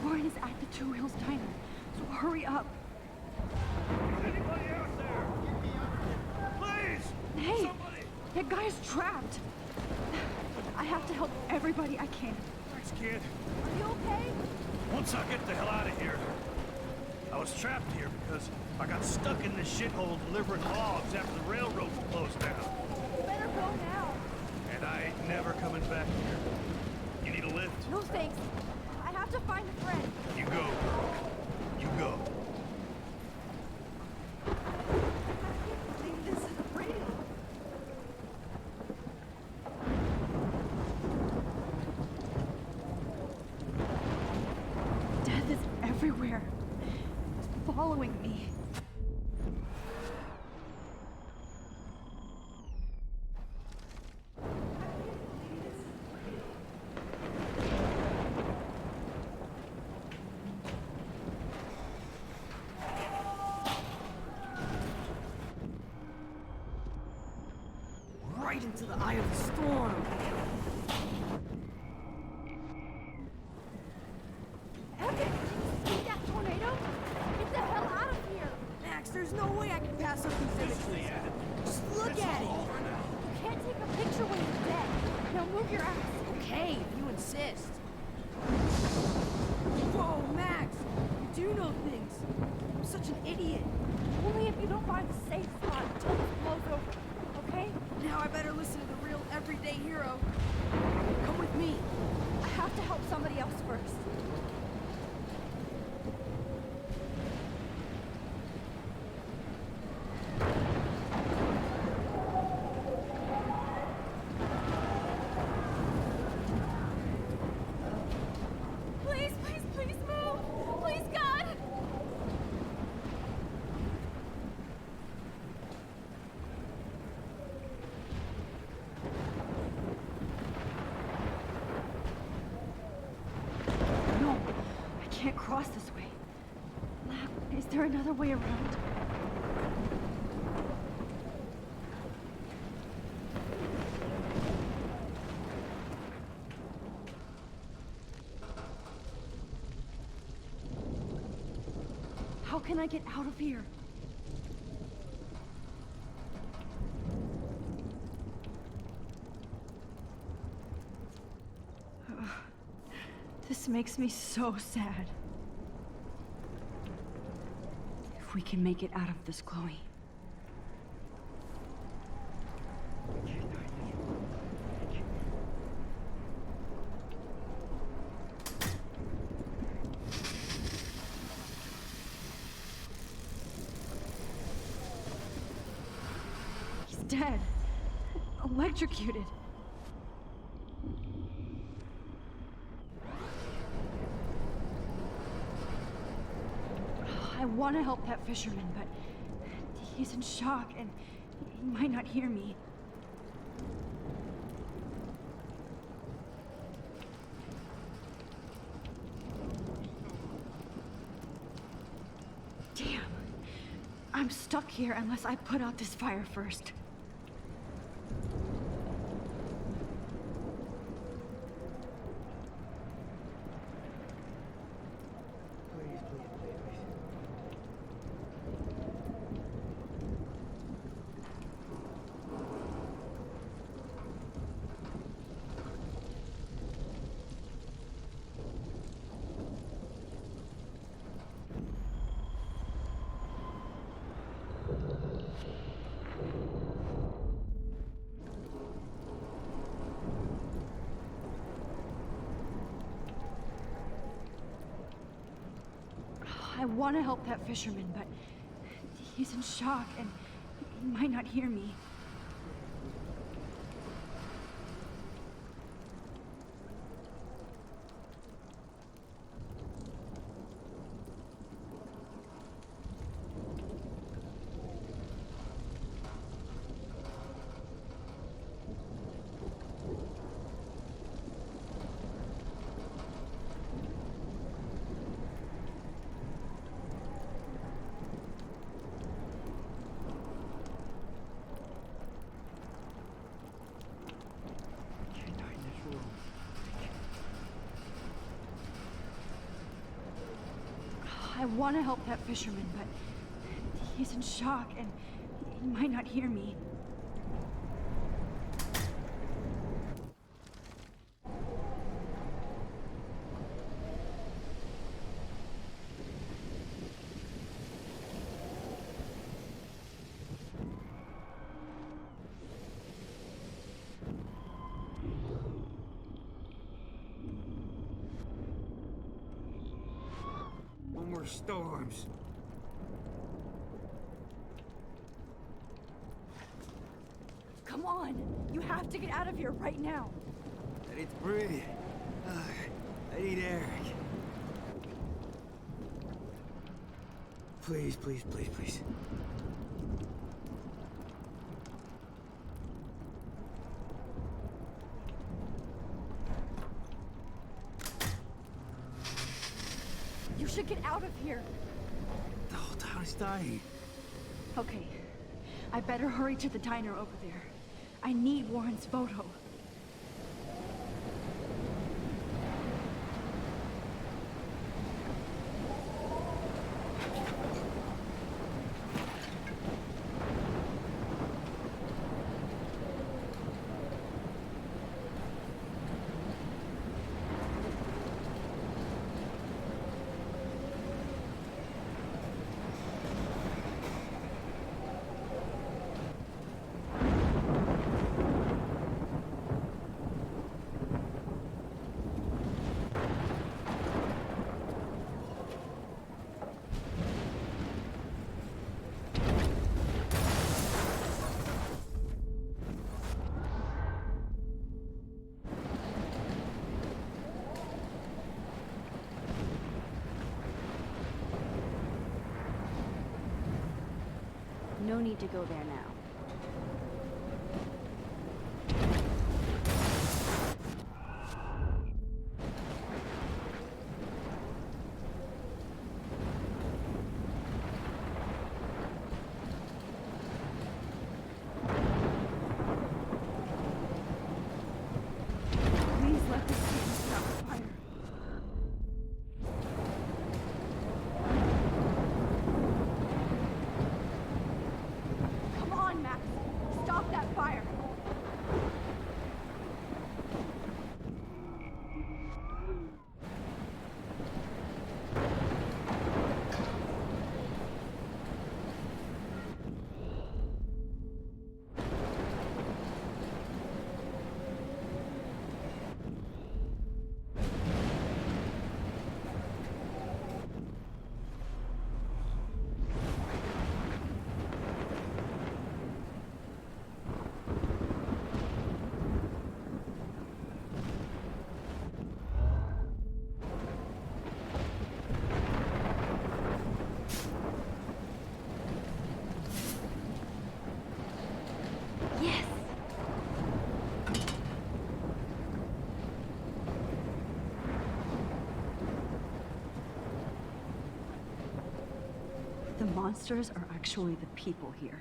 Warren is at the Two Whales Diner, so hurry up. Anybody out there? Please! Hey, Somebody! that guy's trapped. I have to help everybody I can. Thanks, kid. Are you okay? Once I get the hell out of here. I was trapped here because I got stuck in this shithole delivering logs after the railroad closed down. You better go now. And I ain't never coming back here. You need a lift? No thanks. I have to find a friend. You go, girl. You go. This is real. Death is following me. Right into the eye of the storm. Evan, did you see that tornado? Get the hell out of here! Max, there's no way I can pass up these images. Just look at it. You can't take a picture when you're dead. Now move your ass. Okay, if you insist. Whoa, Max! You do know things. I'm such an idiot. Only if you don't find a safe spot until this blows over, okay? Now I better listen to the real everyday hero. Come with me. I have to help somebody else first. Please, please, please move! Please, God! No, I can't cross this way. Lab, is there another way around? How can I get out of here? This makes me so sad. If we can make it out of this, Chloe. He's dead. Electrocuted. I want to help that fisherman, but he's in shock and he might not hear me. Damn. I'm stuck here unless I put out this fire first. I want to help that fisherman, but he's in shock and he might not hear me. I want to help that fisherman, but he's in shock and he might not hear me. No more storms. Come on! You have to get out of here right now! I need to breathe. I need air. Please, please, please, please. You should get out of here. The whole town is dying. Okay, I better hurry to the diner over there. I need Warren's photo. No need to go there now. Please let this thing stop fire. Come on, Max. Stop that fire. Yes. The monsters are actually the people here.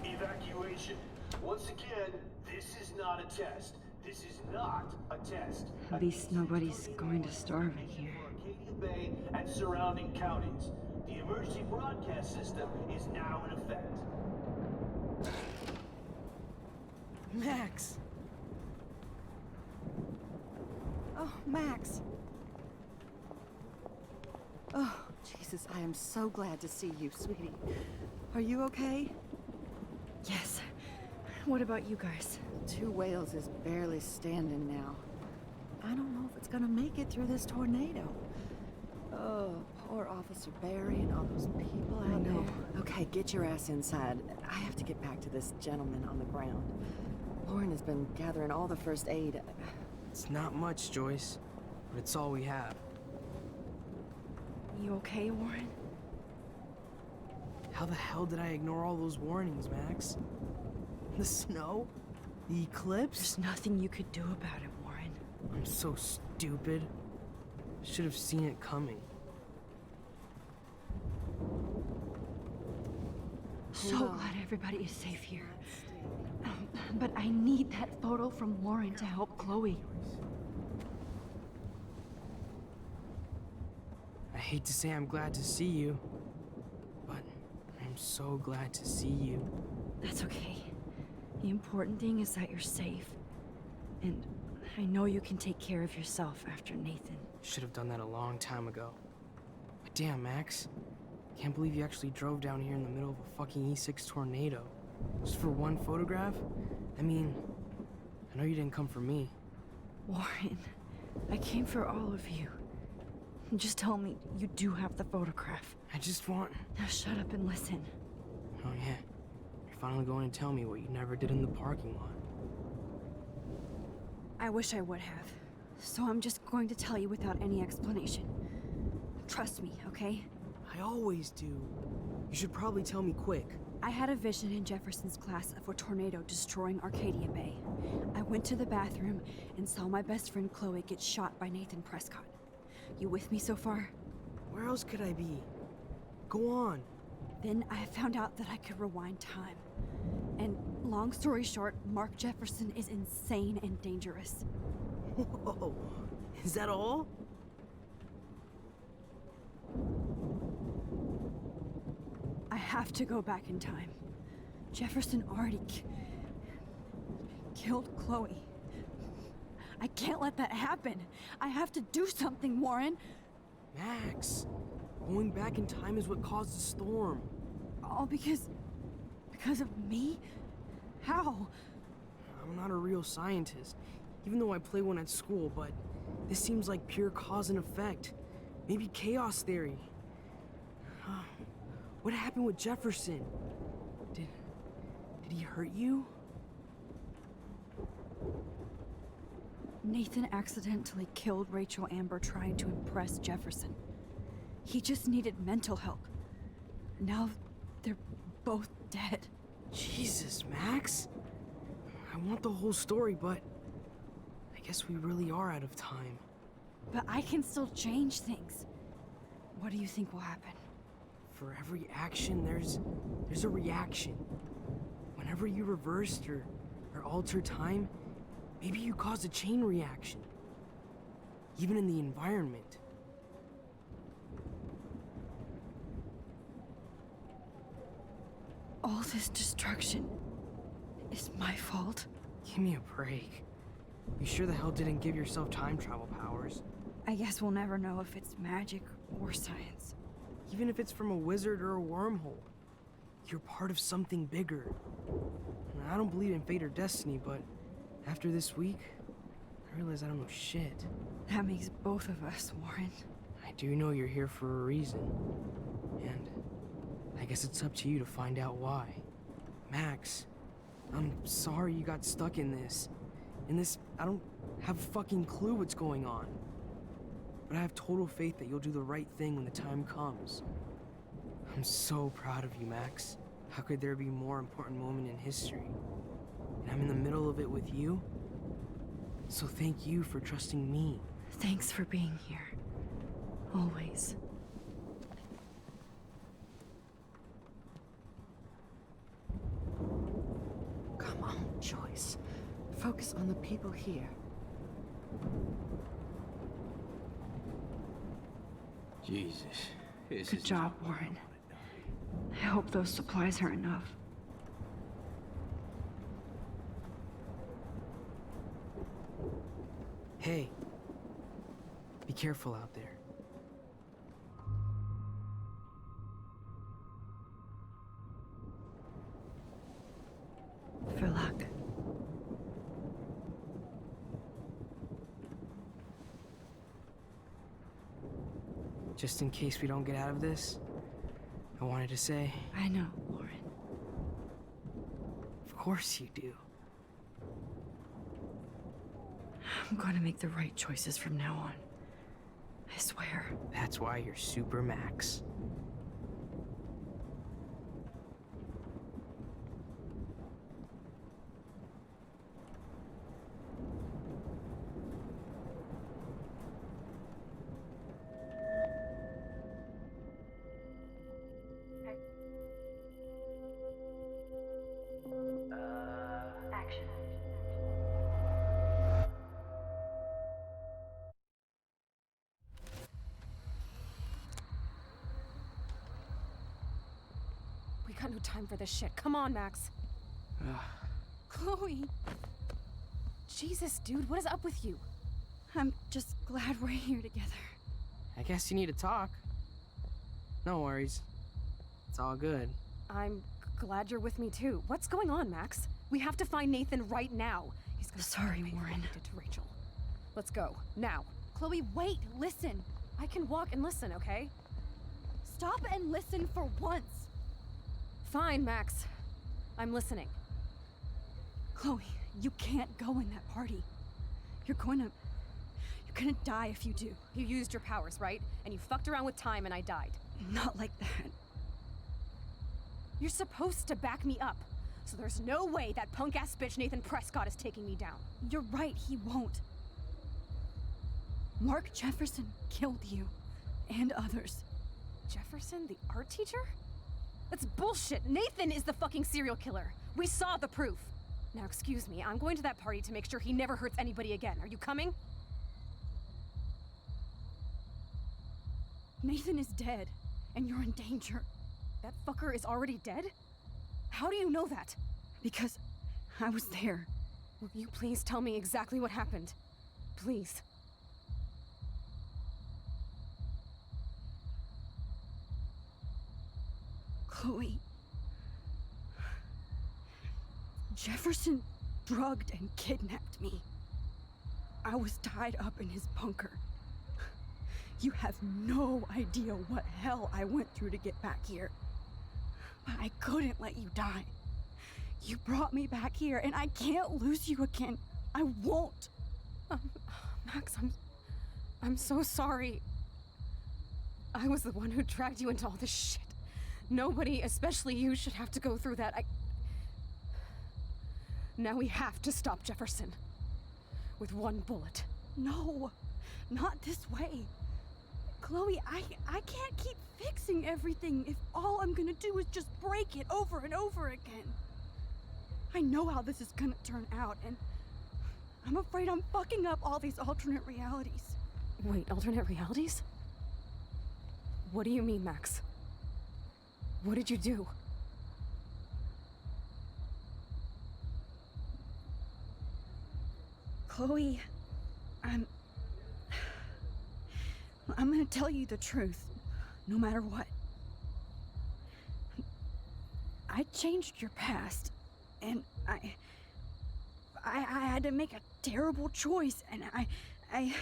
Evacuation. Once again, this is not a test. This is not a test. At least nobody's going to starve in here. Arcadia Bay and surrounding counties. The emergency broadcast system is now in effect. Max! Oh, Max! Oh, Jesus, I am so glad to see you, sweetie. Are you okay? Yes. What about you guys? Two Whales is barely standing now. I don't know if it's gonna make it through this tornado. Oh, poor Officer Barry and all those people out there. Okay, get your ass inside. I have to get back to this gentleman on the ground. Lauren has been gathering all the first aid. It's not much, Joyce, but it's all we have. You okay, Warren? How the hell did I ignore all those warnings, Max? The snow? The eclipse? There's nothing you could do about it, Warren. I'm so stupid. Should have seen it coming. So glad everybody is safe here. But I need that photo from Warren to help Chloe. I hate to say I'm glad to see you, but I'm so glad to see you. That's okay. The important thing is that you're safe. And I know you can take care of yourself after Nathan. Should have done that a long time ago. But damn, Max. Can't believe you actually drove down here in the middle of a fucking E6 tornado. Just for one photograph? I mean, I know you didn't come for me. Warren, I came for all of you. Just tell me you do have the photograph. I just want... Now shut up and listen. Oh yeah, your finally going to tell me what you never did in the parking lot. I wish I would have. So I'm just going to tell you without any explanation. Trust me, okay? I always do. You should probably tell me quick. I had a vision in Jefferson's class of a tornado destroying Arcadia Bay. I went to the bathroom and saw my best friend Chloe get shot by Nathan Prescott. You with me so far? Where else could I be? Go on. Then I found out that I could rewind time. And long story short, Mark Jefferson is insane and dangerous. Whoa, is that all? I have to go back in time. Jefferson already killed Chloe. I can't let that happen. I have to do something, Warren. Max, going back in time is what caused the storm. All because of me? How? I'm not a real scientist, even though I play one at school, but this seems like pure cause and effect. Maybe chaos theory. What happened with Jefferson? Did he hurt you? Nathan accidentally killed Rachel Amber trying to impress Jefferson. He just needed mental help. Now they're both dead. Jesus, Max. I want the whole story, but I guess we really are out of time. But I can still change things. What do you think will happen? For every action, there's a reaction. Whenever you reversed or altered time, maybe you caused a chain reaction. Even in the environment. All this destruction is my fault. Give me a break. You sure the hell didn't give yourself time travel powers? I guess we'll never know if it's magic or science. Even if it's from a wizard or a wormhole. You're part of something bigger. I don't believe in fate or destiny, but after this week, I realize I don't know shit. That makes both of us, Warren. I do know you're here for a reason. And I guess it's up to you to find out why. Max, I'm sorry you got stuck in this. I don't have a fucking clue what's going on. But I have total faith that you'll do the right thing when the time comes. I'm so proud of you, Max. How could there be a more important moment in history? And I'm in the middle of it with you. So thank you for trusting me. Thanks for being here. Always. Come on, Joyce. Focus on the people here. Jesus. Good job, Warren. I hope those supplies are enough. Hey. Be careful out there. For luck. Just in case we don't get out of this, I wanted to say... I know, Warren. Of course you do. I'm going to make the right choices from now on. I swear. That's why you're Super Max. Action. We got no time for this shit. Come on, Max. Chloe. Jesus, dude, what is up with you? I'm just glad we're here together. I guess you need to talk. No worries. It's all good. I'm glad you're with me too. What's going on, Max? We have to find Nathan right now. He's gonna Sorry, pay for what Warren. he did to Rachel. Let's go now. Chloe, wait, listen. I can walk and listen, okay? Stop and listen for once. Fine, Max. I'm listening. Chloe, you can't go in that party. You're gonna die if you do. You used your powers, right? And you fucked around with time and I died. Not like that. You're supposed to back me up. So there's no way that punk-ass bitch Nathan Prescott is taking me down. You're right, he won't. Mark Jefferson killed you. And others. Jefferson, the art teacher? That's bullshit. Nathan is the fucking serial killer. We saw the proof. Now excuse me, I'm going to that party to make sure he never hurts anybody again. Are you coming? Nathan is dead, and you're in danger. That fucker is already dead? How do you know that? Because I was there. Will you please tell me exactly what happened? Please. Chloe. Jefferson drugged and kidnapped me. I was tied up in his bunker. You have no idea what hell I went through to get back here. But I couldn't let you die. You brought me back here, and I can't lose you again. I won't. Max, I'm so sorry. I was the one who dragged you into all this shit. Nobody, especially you, should have to go through that. Now we have to stop Jefferson. With one bullet. No, not this way. Chloe, I can't keep fixing everything if all I'm gonna do is just break it over and over again. I know how this is gonna turn out, and I'm afraid I'm fucking up all these alternate realities. Wait, alternate realities? What do you mean, Max? What did you do? Chloe, I'm gonna tell you the truth, no matter what. I changed your past, and I had to make a terrible choice, and I...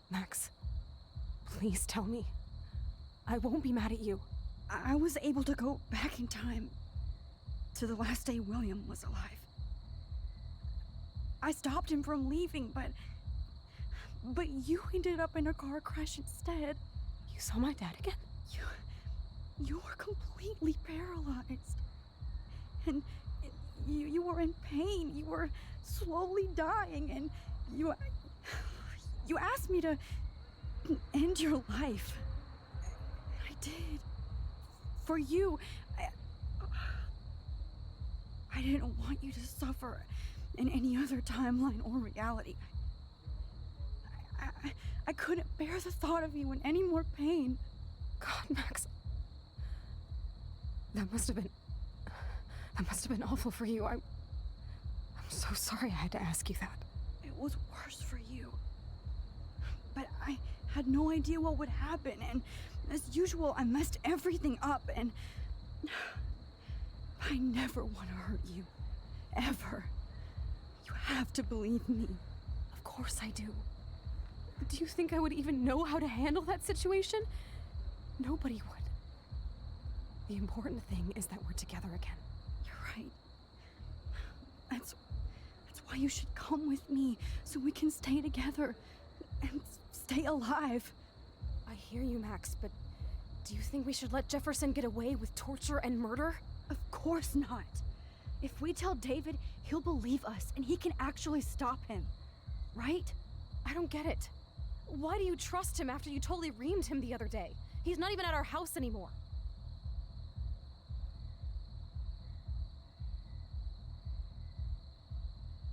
Max, please tell me. I won't be mad at you. I was able to go back in time to the last day William was alive. I stopped him from leaving, but you ended up in a car crash instead. You saw my dad again? You were completely paralyzed. And you were in pain. You were slowly dying, and you asked me to end your life. I did. For you. I didn't want you to suffer in any other timeline or reality. I couldn't bear the thought of you in any more pain. God, Max. That must have been awful for you. I'm so sorry I had to ask you that. It was worse for you. But I had no idea what would happen, and as usual, I messed everything up, and I never want to hurt you. Ever. You have to believe me. Of course I do. Do you think I would even know how to handle that situation? Nobody would. The important thing is that we're together again. You're right. That's why you should come with me, so we can stay together and stay alive. I hear you, Max, but do you think we should let Jefferson get away with torture and murder? Of course not. If we tell David, he'll believe us, and he can actually stop him. Right? I don't get it. Why do you trust him after you totally reamed him the other day? He's not even at our house anymore.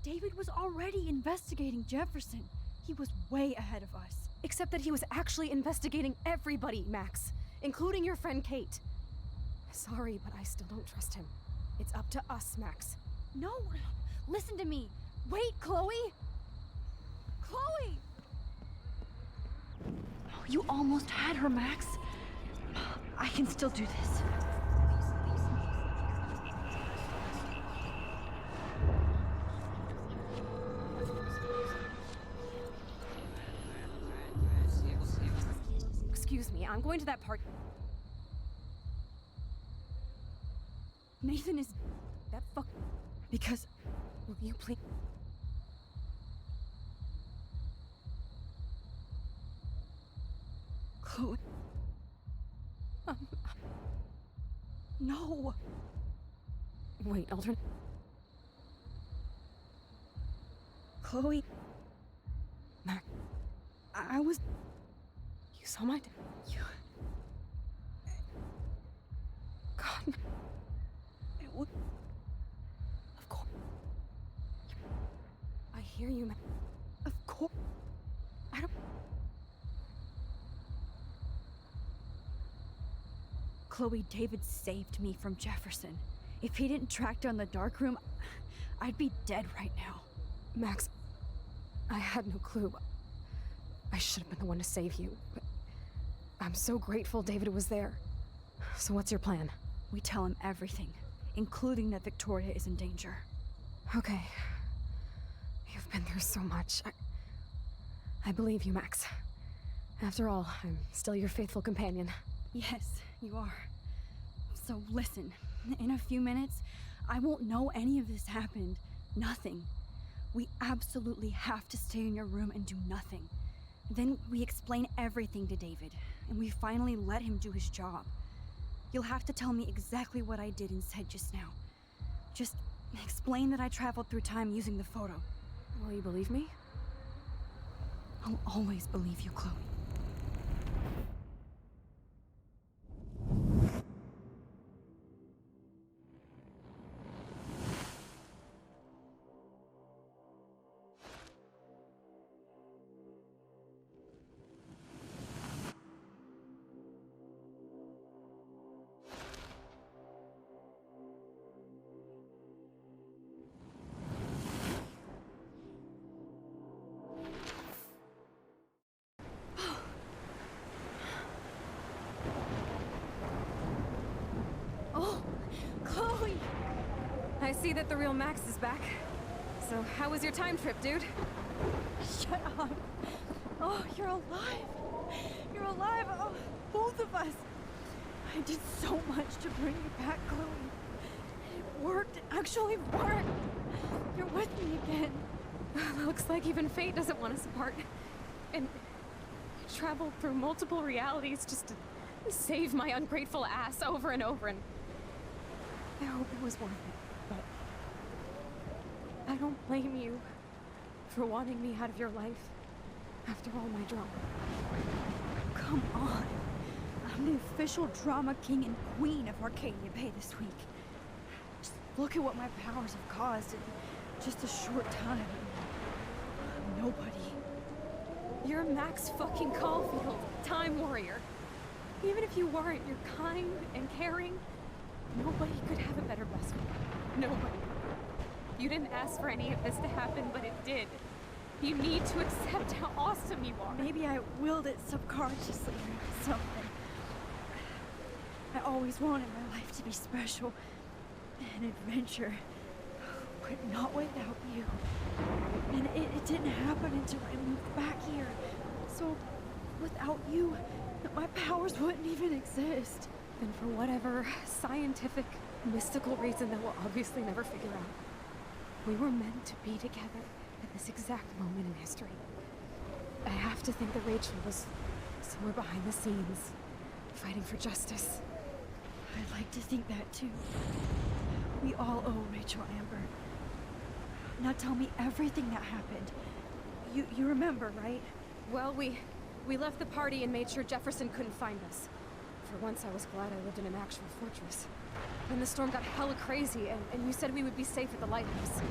David was already investigating Jefferson. He was way ahead of us. Except that he was actually investigating everybody, Max. Including your friend Kate. Sorry, but I still don't trust him. It's up to us, Max. No, listen to me. Wait, Chloe! Chloe! Oh, you almost had her, Max. I can still do this. Excuse me, I'm going to that party. Nathan is... That Because... Will you please... Chloe. No. Wait, alternate... Chloe. Mac, I was... you saw my... You... God. It was... Of course. I hear you, Mac. Of course. I don't... Chloe, David saved me from Jefferson. If he didn't track down the darkroom, I'd be dead right now. Max, I had no clue. I should have been the one to save you, but I'm so grateful David was there. So what's your plan? We tell him everything, including that Victoria is in danger. Okay. You've been through so much. I believe you, Max. After all, I'm still your faithful companion. Yes, you are. So listen, in a few minutes, I won't know any of this happened. Nothing. We absolutely have to stay in your room and do nothing. Then we explain everything to David, and we finally let him do his job. You'll have to tell me exactly what I did and said just now. Just explain that I traveled through time using the photo. Will you believe me? I'll always believe you, Chloe. Oh, Chloe! I see that the real Max is back. So how was your time trip, dude? Shut up. Oh, you're alive. You're alive. Oh, both of us. I did so much to bring you back, Chloe. It worked. It actually worked. You're with me again. Looks like even fate doesn't want us apart. And I traveled through multiple realities just to save my ungrateful ass over and over, and I hope it was worth it, but I don't blame you for wanting me out of your life after all my drama. Come on. I'm the official drama king and queen of Arcadia Bay this week. Just look at what my powers have caused in just a short time. Nobody. You're Max fucking Caulfield, Time Warrior. Even if you weren't, you're kind and caring. Nobody could have a better best friend. Nobody. You didn't ask for any of this to happen, but it did. You need to accept how awesome you are. Maybe I willed it subconsciously or something. I always wanted my life to be special. An adventure. But not without you. And it didn't happen until I moved back here. So, without you, my powers wouldn't even exist. And for whatever scientific, mystical reason that we'll obviously never figure out, we were meant to be together at this exact moment in history. I have to think that Rachel was somewhere behind the scenes, fighting for justice. I'd like to think that too. We all owe Rachel Amber. Now tell me everything that happened. You remember, right? Well, we left the party and made sure Jefferson couldn't find us. For once, I was glad I lived in an actual fortress. Then the storm got hella crazy, and you said we would be safe at the lighthouse.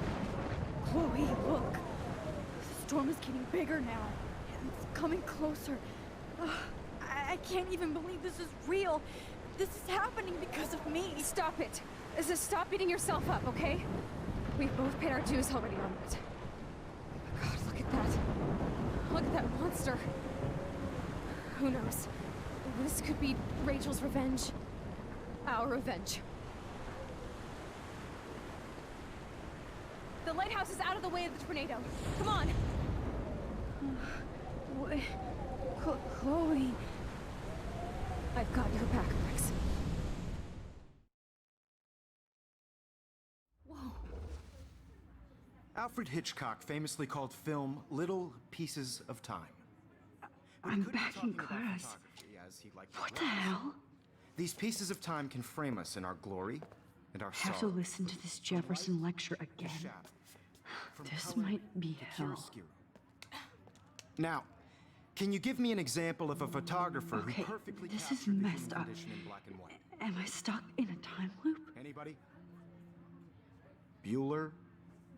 Chloe, look. The storm is getting bigger now. It's coming closer. I can't even believe this is real. This is happening because of me. Stop it. Just stop beating yourself up, okay? We've both paid our dues already on that. God, look at that. Look at that monster. Who knows? This could be Rachel's revenge. Our revenge. The lighthouse is out of the way of the tornado. Come on! Chloe... I've got your back, Max. Whoa. Alfred Hitchcock famously called film little pieces of time. But he I'm couldn't be back in talking about class. photography as he liked to What the write. hell? These pieces of time can frame us in our glory and our Have to sorrow. listen to this Jefferson lecture again. This might be hell. Now, can you give me an example of a photographer Okay, who perfectly this is captured the human messed up. condition in black and white? Am I stuck in a time loop? Anybody? Bueller?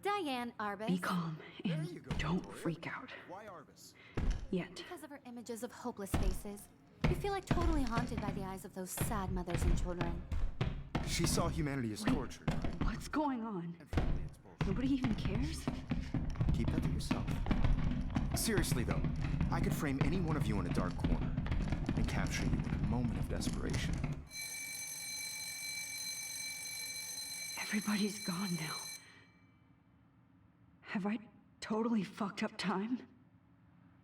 Diane Arbus. Be calm and don't freak out. Why Arbus? Yet. Because of her images of hopeless faces. You feel like totally haunted by the eyes of those sad mothers and children. She saw humanity as tortured. What's going on? Nobody even cares? Keep that to yourself. Seriously though, I could frame any one of you in a dark corner and capture you in a moment of desperation. Everybody's gone now. Have I totally fucked up time?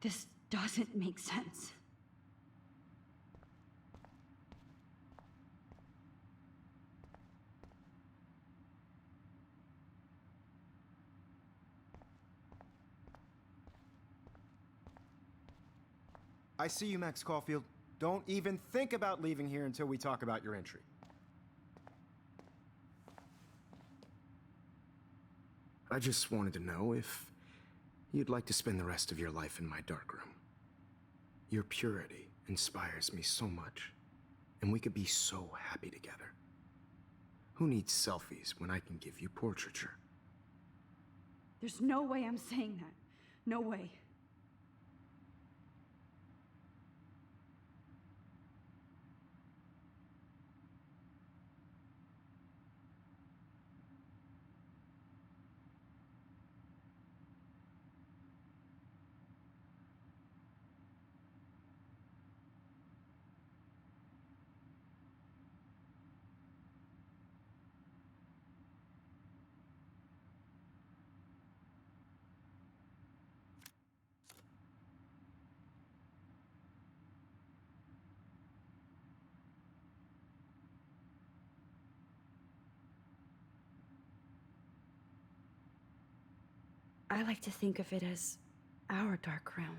This doesn't make sense. I see you, Max Caulfield. Don't even think about leaving here until we talk about your entry. I just wanted to know if you'd like to spend the rest of your life in my darkroom. Your purity inspires me so much, and we could be so happy together. Who needs selfies when I can give you portraiture? There's no way I'm saying that. No way. I like to think of it as our dark room.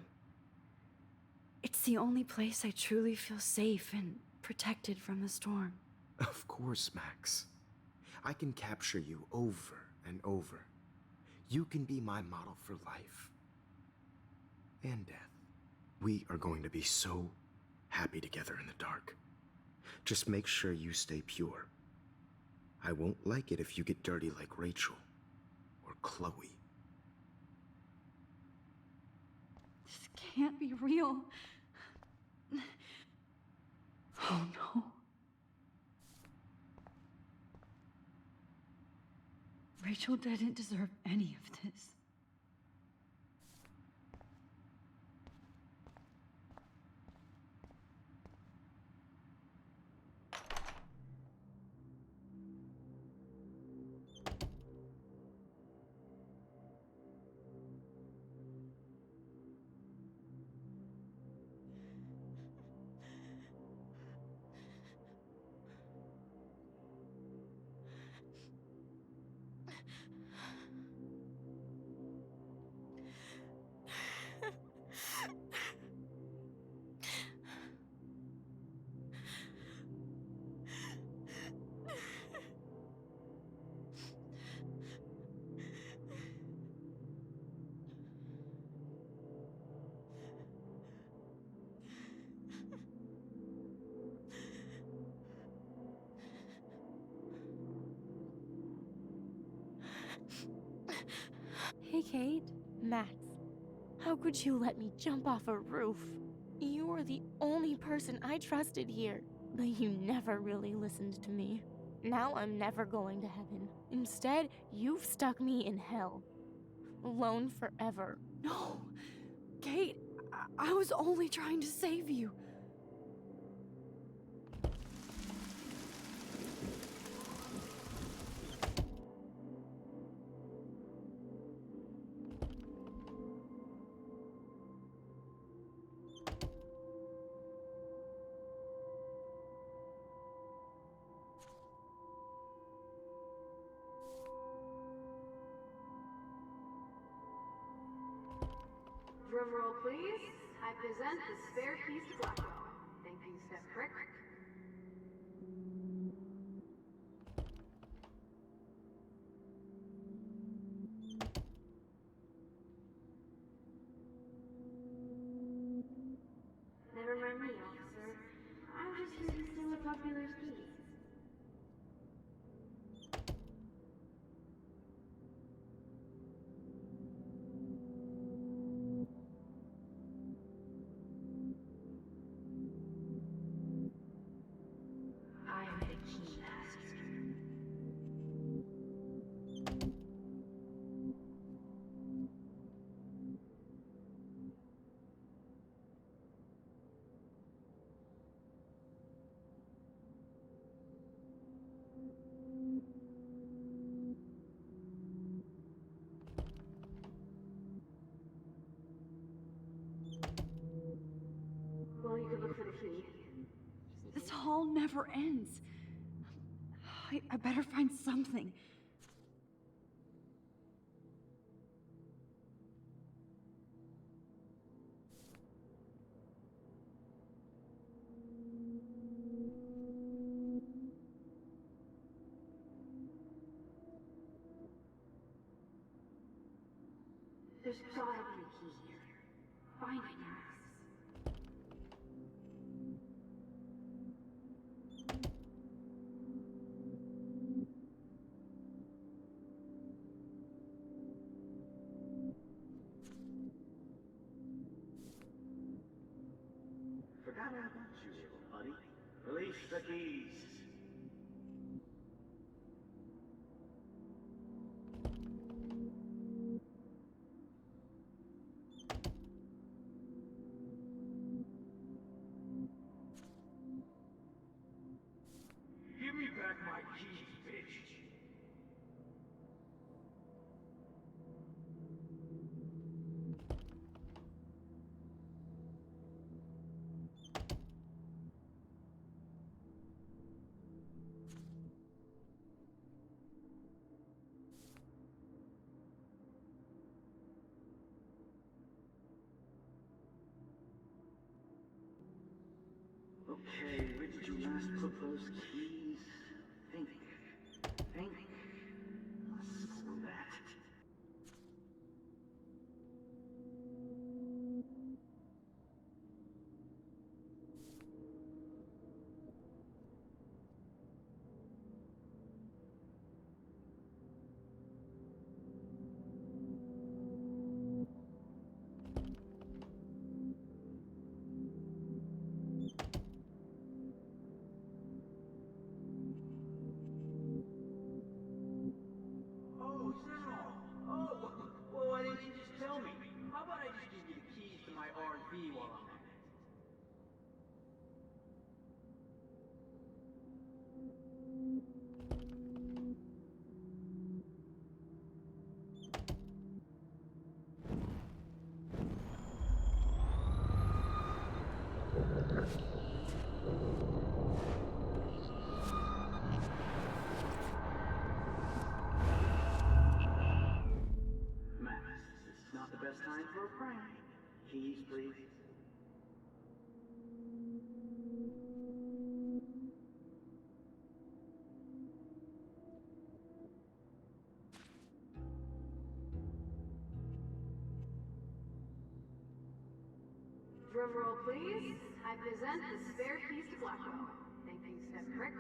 It's the only place I truly feel safe and protected from the storm. Of course, Max. I can capture you over and over. You can be my model for life and death. We are going to be so happy together in the dark. Just make sure you stay pure. I won't like it if you get dirty like Rachel or Chloe. This can't be real. Oh no. Rachel didn't deserve any of this. Hey, Kate. Max. How could you let me jump off a roof? You were the only person I trusted here, but you never really listened to me. Now I'm never going to heaven. Instead, you've stuck me in hell. Alone forever. No! Kate, I was only trying to save you. Drumroll, please. I present the spare piece to Blackwell. Thinking step prick. Never mind me, officer. I'm just here to steal a popular's keys. I am the key master. Well, you could look for the key. This hall never ends. I better find something. There's gotta be a key here. Find it, Max. Forgot all about you, little buddy. Release the keys. Give me back my keys, bitch. Okay, where did you last put those keys? Think. Screw that. Oh, is that all? Oh, well, why didn't you just tell me? How about I just give you the keys to my RV while I'm at it? Max, this is not the best time for a prank. Keys, please. Drumroll, please. I present the spare piece to Blackwell. Thinking step prick.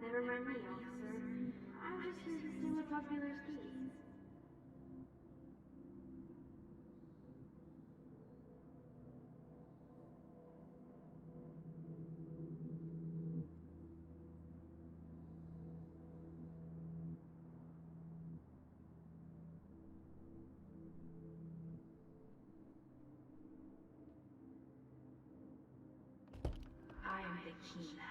Never mind me, officer. I'm just here to steal a popular's keys. I am the key master.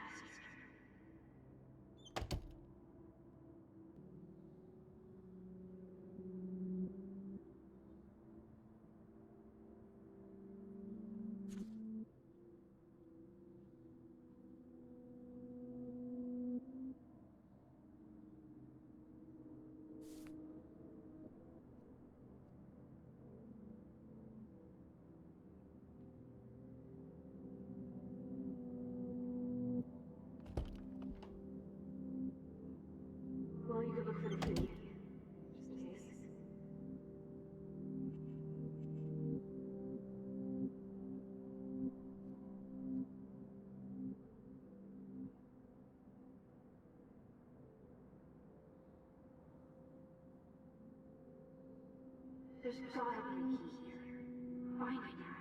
There's gotta be a key here. Find it, Max.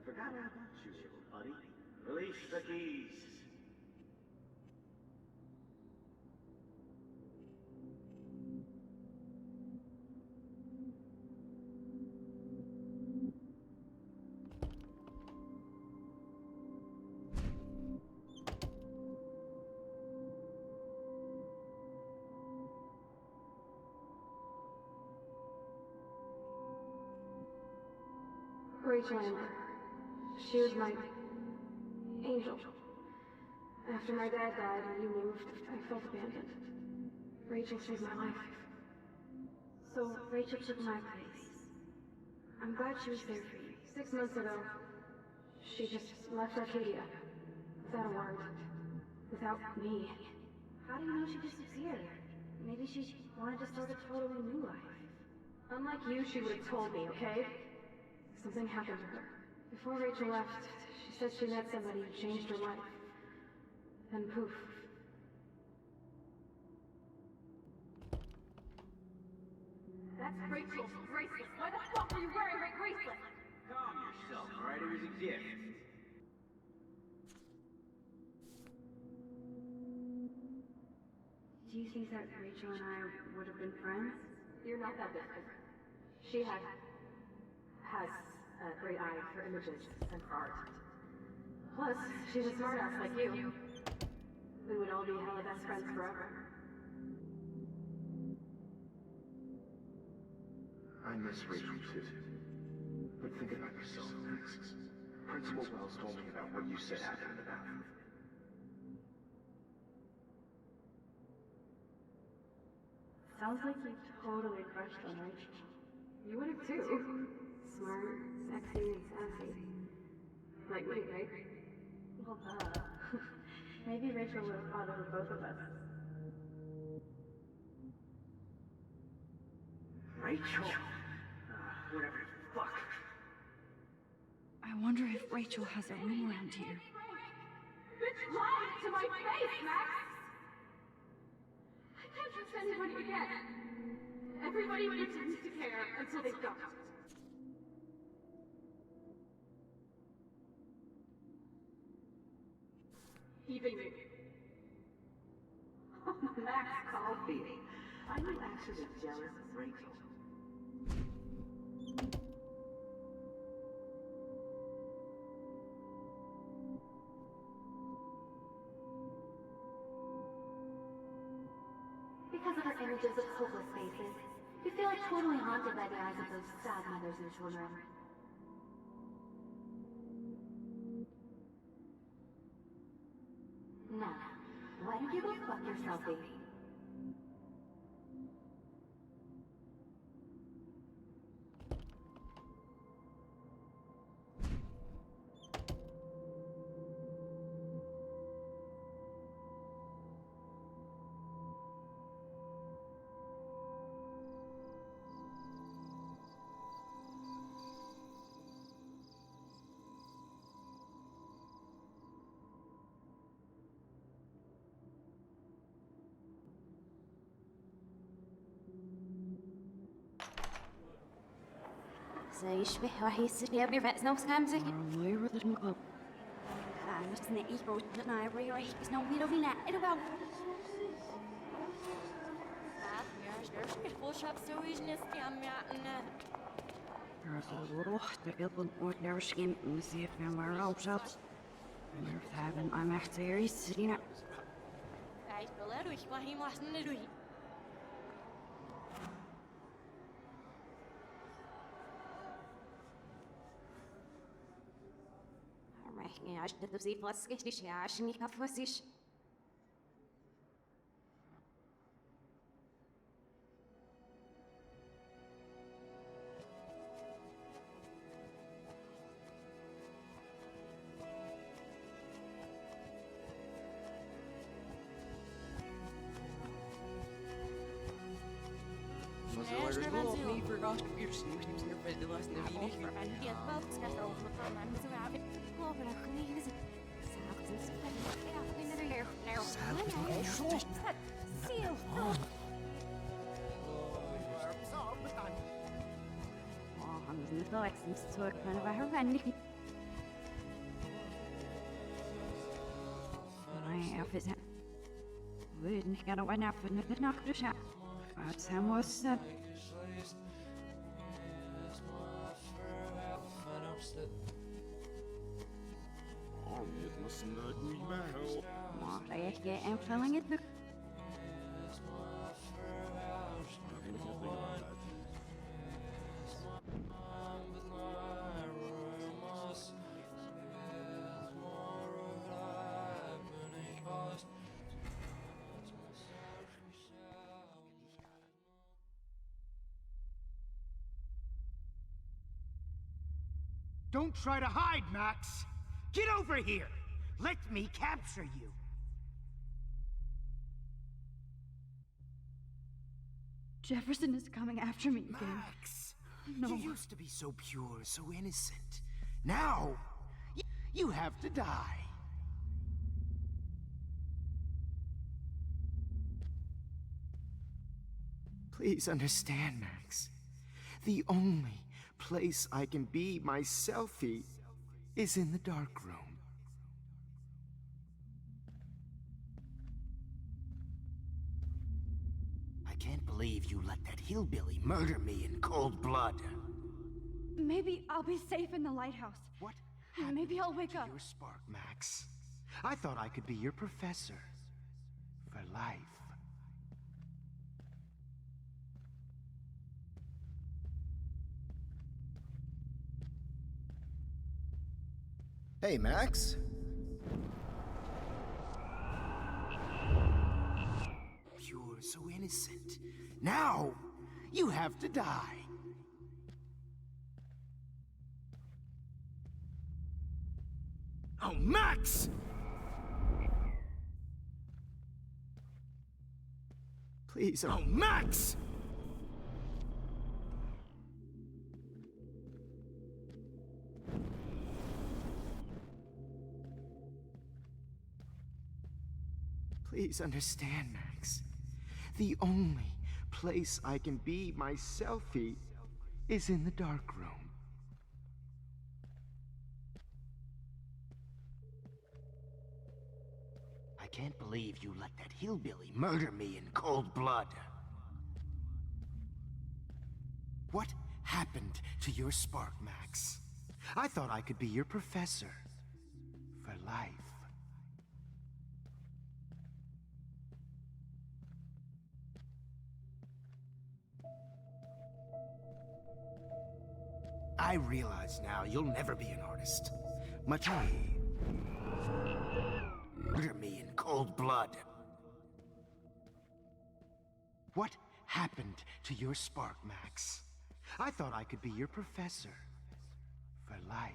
Forgot all about you, little buddy. Release the keys. Rachel Amber. She was my angel. After my dad died and you moved, I felt abandoned. Rachel saved my life. So Rachel took my place. I'm glad she was there for you. 6 months ago, she just left Arcadia. Without a word. Without me. How do you know she disappeared? Maybe she wanted to start a totally new life. Unlike you, she would have told me, okay? Something happened to her. Before Rachel left, she said she met somebody who changed her life. And poof. That's Rachel's bracelet. Why the fuck are you wearing my bracelet? Calm yourself, alright? It was a gift. Do you think that Rachel and I would have been friends? You're not that different. She has a great eye for images and for art. Plus, she's a smartass like you. We would all be hella best friends forever. I miss Rachel too. But think about yourself, Max. Principal Wells told me about what you said happened in the bathroom. Sounds like you totally crushed on Rachel. You would have too. Smart, sexy, and sassy. Like me, right? Well, maybe Rachel would have fought over both of us. Rachel? Whatever the fuck. I wonder if Rachel has a room around here. Bitch lied to my face, Max! I can't trust anybody again. Everybody pretends to care until they don't. Even you. Max called me. I knew Ash was jealous of Rachel. Because of her images of hopeless faces, you feel like totally haunted by the eyes of those sad mothers and children. Now, why don't you go fuck yourself, baby? زي يشبه راح يصير يبي رأس نفس همزة. خلاص نعيش بوجودنا يبي راح يسنو ميلو فينا إلو. Roch, de wilden ooit naar schim en ze heeft naar waar op zat. En er hebben aan echt series zien. Ja, ich dachte, sie was richtig, ja, ich nicht auf was ich. Don't try to hide, Max! Get over here! Let me capture you! Jefferson is coming after me again. Max! No. You used to be so pure, so innocent. Now, you have to die. Please understand, Max. The only place I can be myself is in the dark room. I can't believe you let that hillbilly murder me in cold blood. Maybe I'll be safe in the lighthouse. What? Maybe I'll wake up. Your spark, Max. I thought I could be your professor. For life. Hey, Max. Pure, so innocent. Now, you have to die. Oh, Max! Please, oh, Max! Please understand, Max. The only place I can be myself is in the dark room. I can't believe you let that hillbilly murder me in cold blood. What happened to your spark, Max? I thought I could be your professor. For life. I realize now you'll never be an artist. Much murder me in cold blood. What happened to your spark, Max? I thought I could be your professor. For life.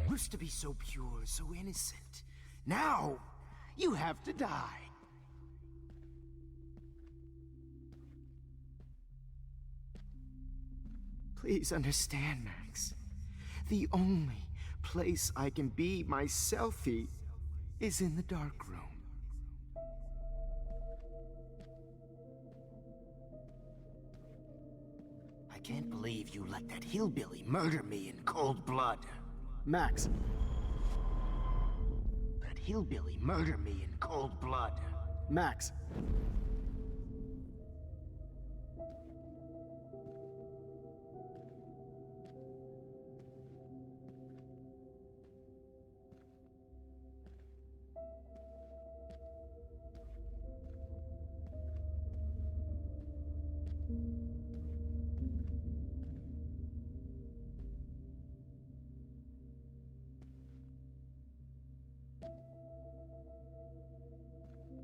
Used to be so pure, so innocent. Now, you have to die. Please understand, Max. The only place I can be myself is in the dark room. I can't believe you let that hillbilly murder me in cold blood. Max. That hillbilly murder me in cold blood. Max.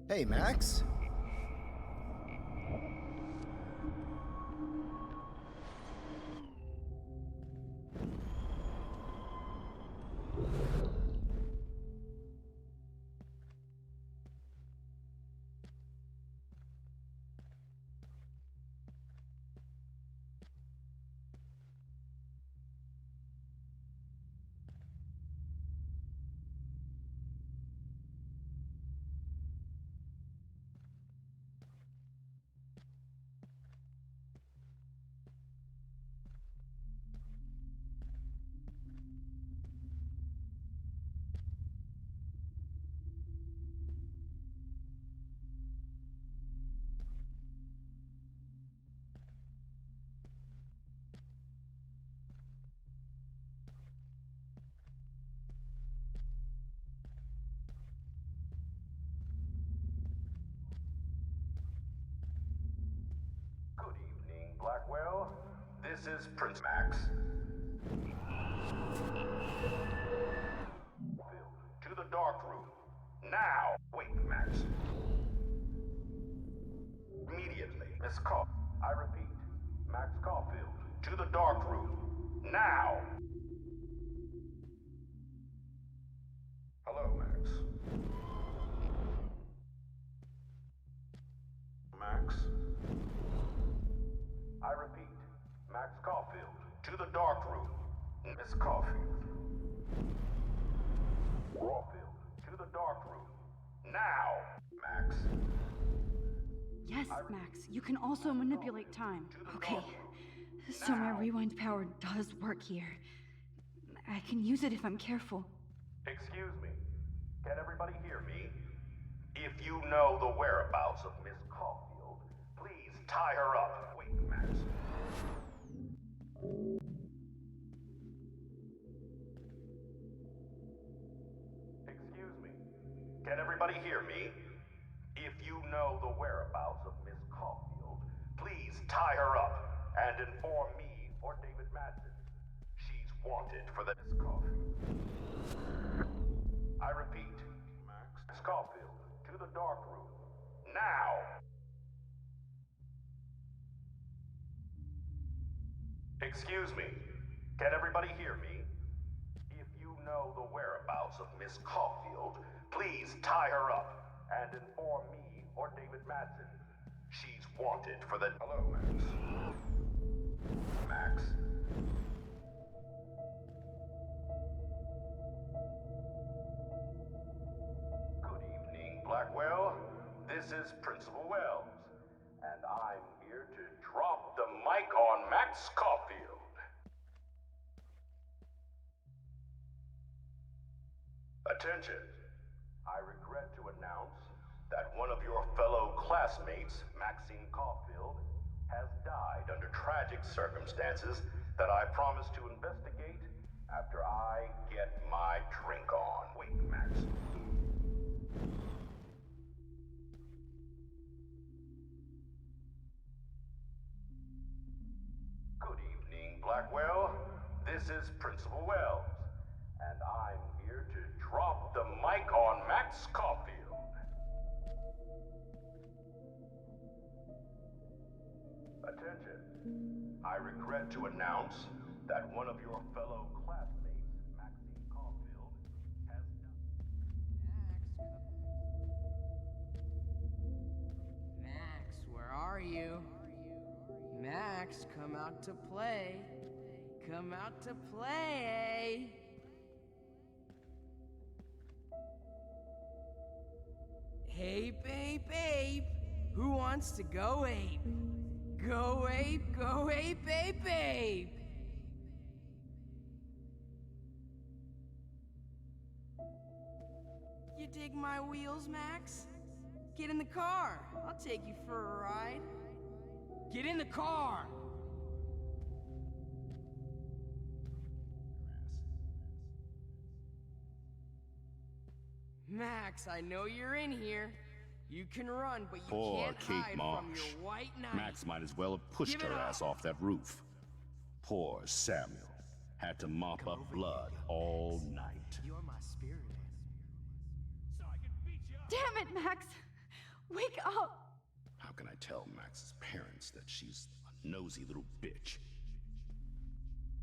Hey, Max. is Prince Max. To the dark room. Now! Wait, Max. Immediately. Miss Caulfield. I repeat. Max Caulfield. To the dark room. Now! Hello, Max. Max. I repeat. Max Caulfield. To the dark room. Miss Caulfield. Rawfield. To the dark room. Now! Max. Yes, Max, you can also manipulate time. Okay, so my rewind power does work here. I can use it if I'm careful. Excuse me. Can everybody hear me? If you know the whereabouts of Miss Caulfield, please tie her up. Wait, Max. Excuse me. Can everybody hear me? If you know the whereabouts of Miss Caulfield, please tie her up and inform me or David Madsen. She's wanted for the Miss Caulfield. I repeat, Max Caulfield, to the dark room. Now! Excuse me. Can everybody hear me? If you know the whereabouts of Miss Caulfield, please tie her up and inform me or David Madsen. She's wanted for the... Hello, Max. Max? Good evening, Blackwell. This is Principal Wells, and I'm here to drop the mic on Max Caulfield. Attention. I regret to announce that one of your fellow classmates, Maxine Caulfield, has died under tragic circumstances that I promise to investigate after I get my drink on. Wait, Max. Good evening, Blackwell. This is Principal Wells, and I'm here to drop the mic on Max Caulfield. Attention. I regret to announce that one of your fellow classmates, Maxine Caulfield, has died. Max, where are you? Max, come out to play. Come out to play. Hey, babe, babe. Who wants to go ape? Go ape, babe, babe. You dig my wheels, Max? Get in the car. I'll take you for a ride. Get in the car! Max, I know you're in here. You can run, but you Poor can't Kate hide Marsh. from your white knight. Max might as well have pushed Give it her up. ass off that roof. Poor Samuel. Had to mop up blood all night. You're my spirit Damn it, Max! Wake up! How can I tell Max's parents that she's a nosy little bitch?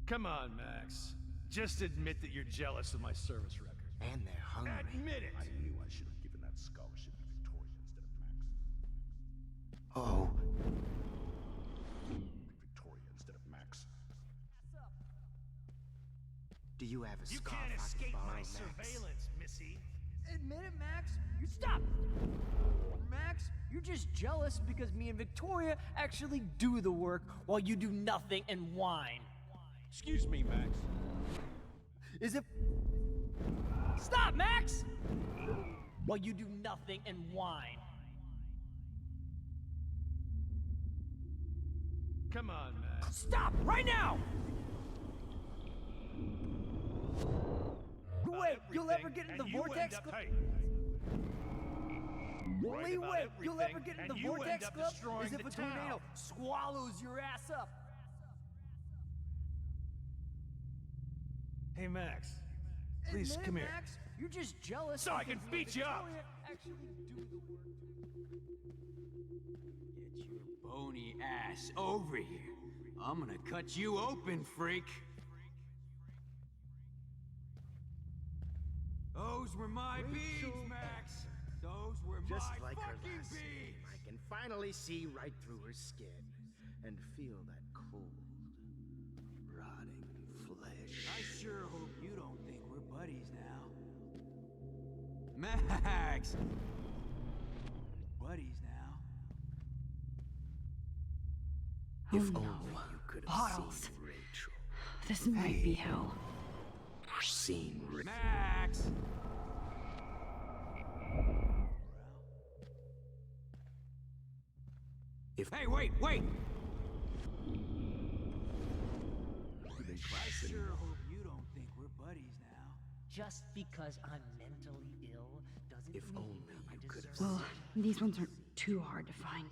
Come on, Max. Just admit that you're jealous of my service record. And they're hungry. Admit it! I knew I should have given that scholarship to Victoria instead of Max. Oh. Victoria instead of Max. Do you have a You scarf can't I can escape borrow, my Max? surveillance, Missy. Admit it, Max. You stop. Max, you're just jealous because me and Victoria actually do the work while you do nothing and whine. Excuse me, Max. Is it... Stop, Max! While you do nothing and whine. Come on, Max. Stop, right now! Wait, you'll ever get in the vortex club? Only way you'll ever get in the vortex club is if a tornado swallows your ass up. Hey, Max. Please, come here. Max, you're just jealous. So I can because beat you up! Victoria actually do the work. Get your bony ass over here. I'm gonna cut you open, freak. Those were my beads, Max. Those were Just my like her fucking last name, beads. I can finally see right through her skin and feel that cold, rotting flesh. I sure hope you don't think we're buddies now. Max! Buddies now. If only you could have Bottles. seen Rachel. This might be hell. Seen Rachel. Max! Hey, wait! They I sure hope you don't think we're buddies now. Just because I'm mentally ill doesn't If mean only I you could have deserve Well, these ones aren't too hard to find.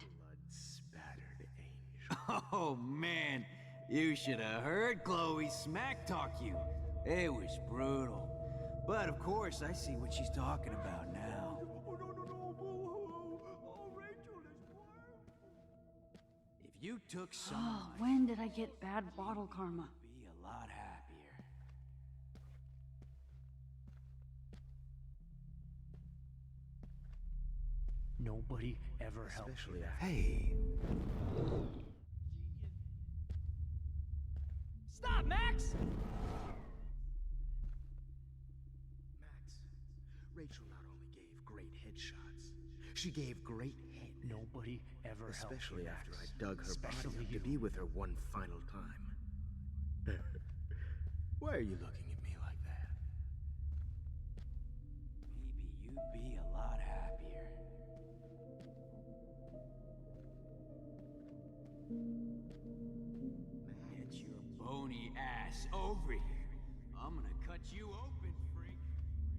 spattered angel. Oh, man. You should have heard Chloe smack talk you. It was brutal. But of course, I see what she's talking about now. If you took some, Oh, when did I get bad bottle karma? be a lot happier. Nobody ever helped me. Especially hey. Stop, Max! Max, Rachel not only gave great headshots, she gave great head. Nobody ever Especially helped me, after I Max. dug her Especially body up you. to be with her one final time. Why are you looking at me like that? Maybe you'd be a lot happier. Get your bony ass over here. I'm gonna cut you open, freak.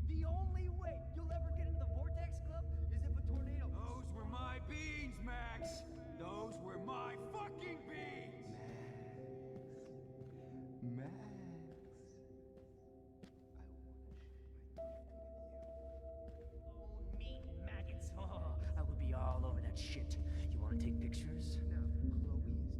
The only way you'll ever get into the Vortex Club is if a tornado. Those were my beans, Max. Those were my fucking beans. Max. Oh, meat maggots. Oh, I would be all over that shit. You want to take pictures? Now, Chloe is dead.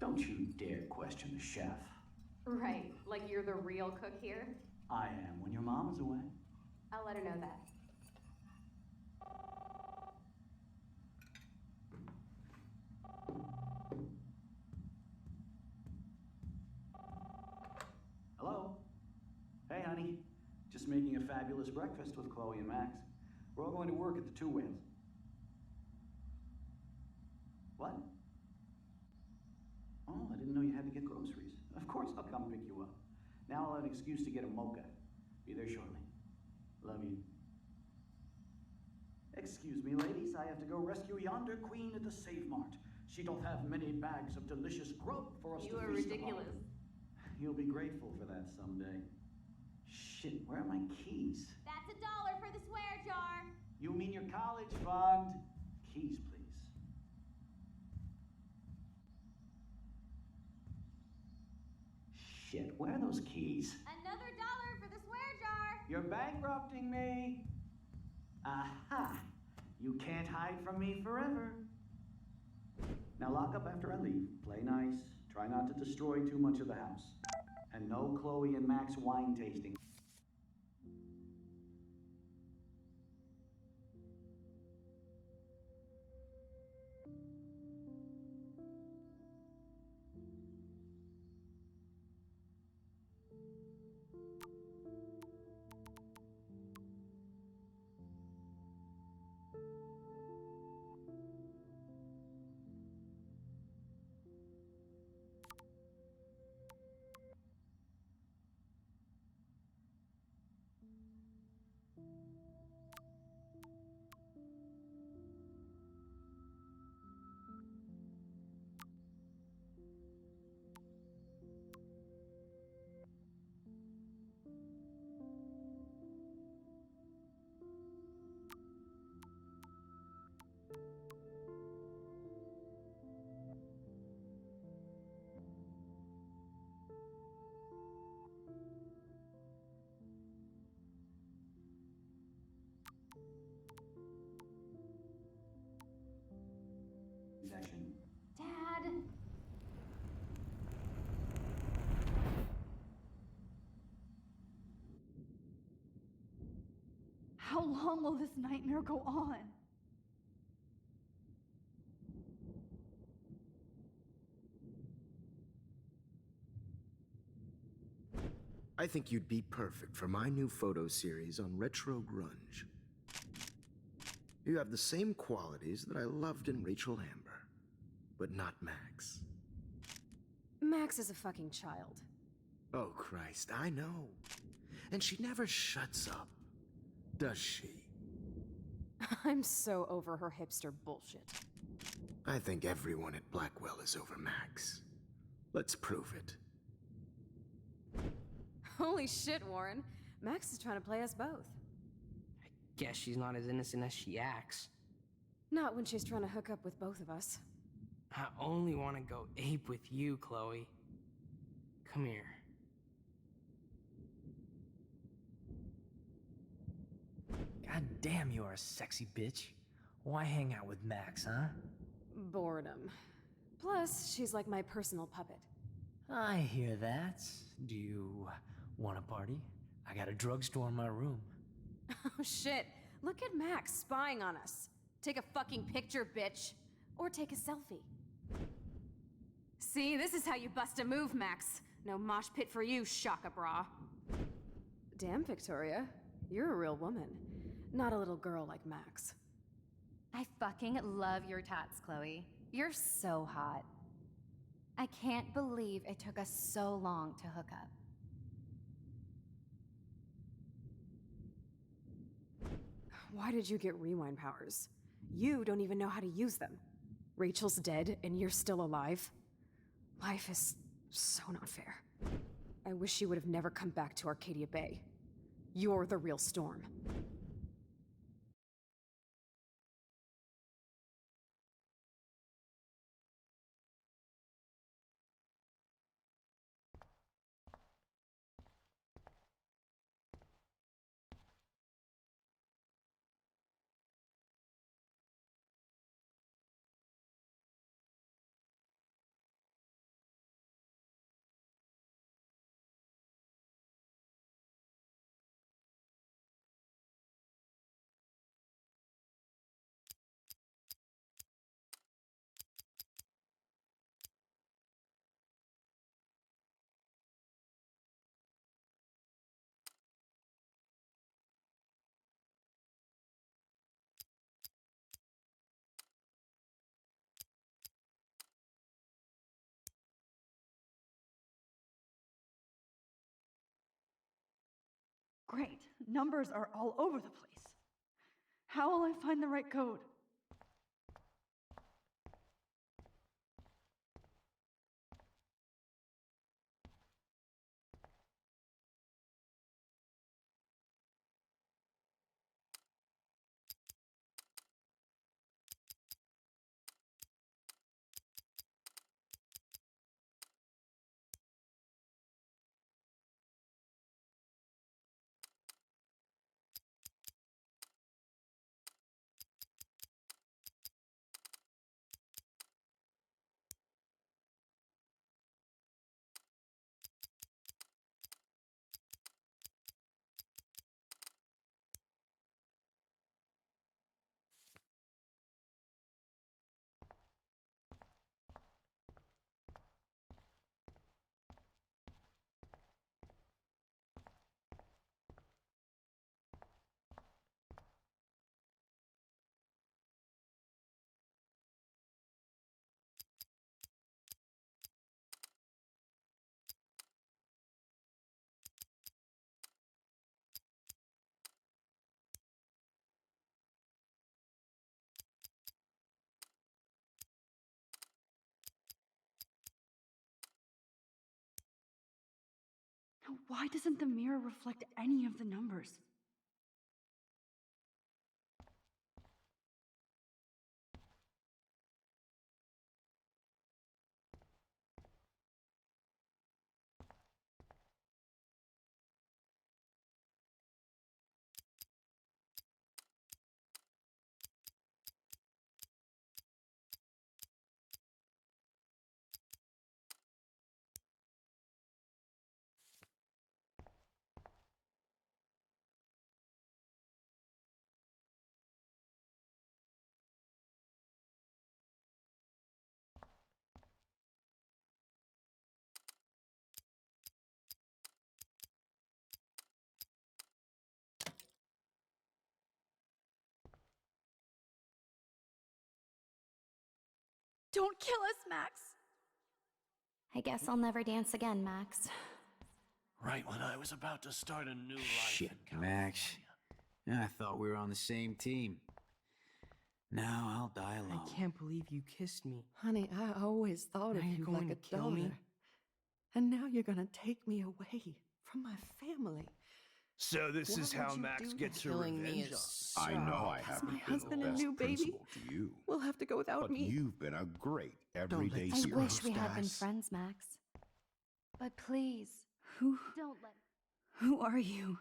Don't you dare question the chef. Right, like you're the real cook here? I am when your mom is away. I'll let her know that. Hello? Hey, honey. Just making a fabulous breakfast with Chloe and Max. We're all going to work at the Two Whales. What? Oh, I didn't know you had to get groceries. Of course I'll come pick you up. Now I'll have an excuse to get a mocha. Be there shortly. Love you. Excuse me, ladies. I have to go rescue yonder queen at the Save Mart. She doth have many bags of delicious grub for us to You are feast ridiculous. upon. You'll be grateful for that someday. Shit, where are my keys? That's $1 for the swear jar. You mean your college fund? Keys, please. Shit, where are those keys? Another $1 for the swear jar. You're bankrupting me. Aha! You can't hide from me forever. Now lock up after I leave. Play nice. Try not to destroy too much of the house. And no Chloe and Max wine tasting. How long will this nightmare go on? I think you'd be perfect for my new photo series on retro grunge. You have the same qualities that I loved in Rachel Amber, but not Max. Max is a fucking child. Oh, Christ, I know. And she never shuts up, does she? I'm so over her hipster bullshit. I think everyone at Blackwell is over Max. Let's prove it. Holy shit, Warren. Max is trying to play us both. Guess she's not as innocent as she acts. Not when she's trying to hook up with both of us. I only want to go ape with you, Chloe. Come here. God damn, you are a sexy bitch. Why hang out with Max, huh? Boredom. Plus, she's like my personal puppet. I hear that. Do you want a party? I got a drugstore in my room. Oh shit. Look at Max spying on us. Take a fucking picture, bitch. Or take a selfie. See, this is how you bust a move, Max. No mosh pit for you, Shaka Bra. Damn, Victoria. You're a real woman. Not a little girl like Max. I fucking love your tats, Chloe. You're so hot. I can't believe it took us so long to hook up. Why did you get rewind powers? You don't even know how to use them. Rachel's dead and you're still alive. Life is so not fair. I wish you would have never come back to Arcadia Bay. You're the real Storm. Great. Numbers are all over the place. How will I find the right code? Now, why doesn't the mirror reflect any of the numbers? Don't kill us, Max! I guess I'll never dance again, Max. Right when I was about to start a new life. Shit, Max. I thought we were on the same team. Now I'll die alone. I can't believe you kissed me. Honey, I always thought of Now you you're going like to a kill me? daughter. And now you're gonna take me away from my family. So this Why is would how you Max do gets her killing me revenge is on. I know I Has haven't my been husband the and best new baby principal to you, will have to go without but me. you've been a great everyday I hero. wish we had been friends, Max. But please, Who don't let Who are you?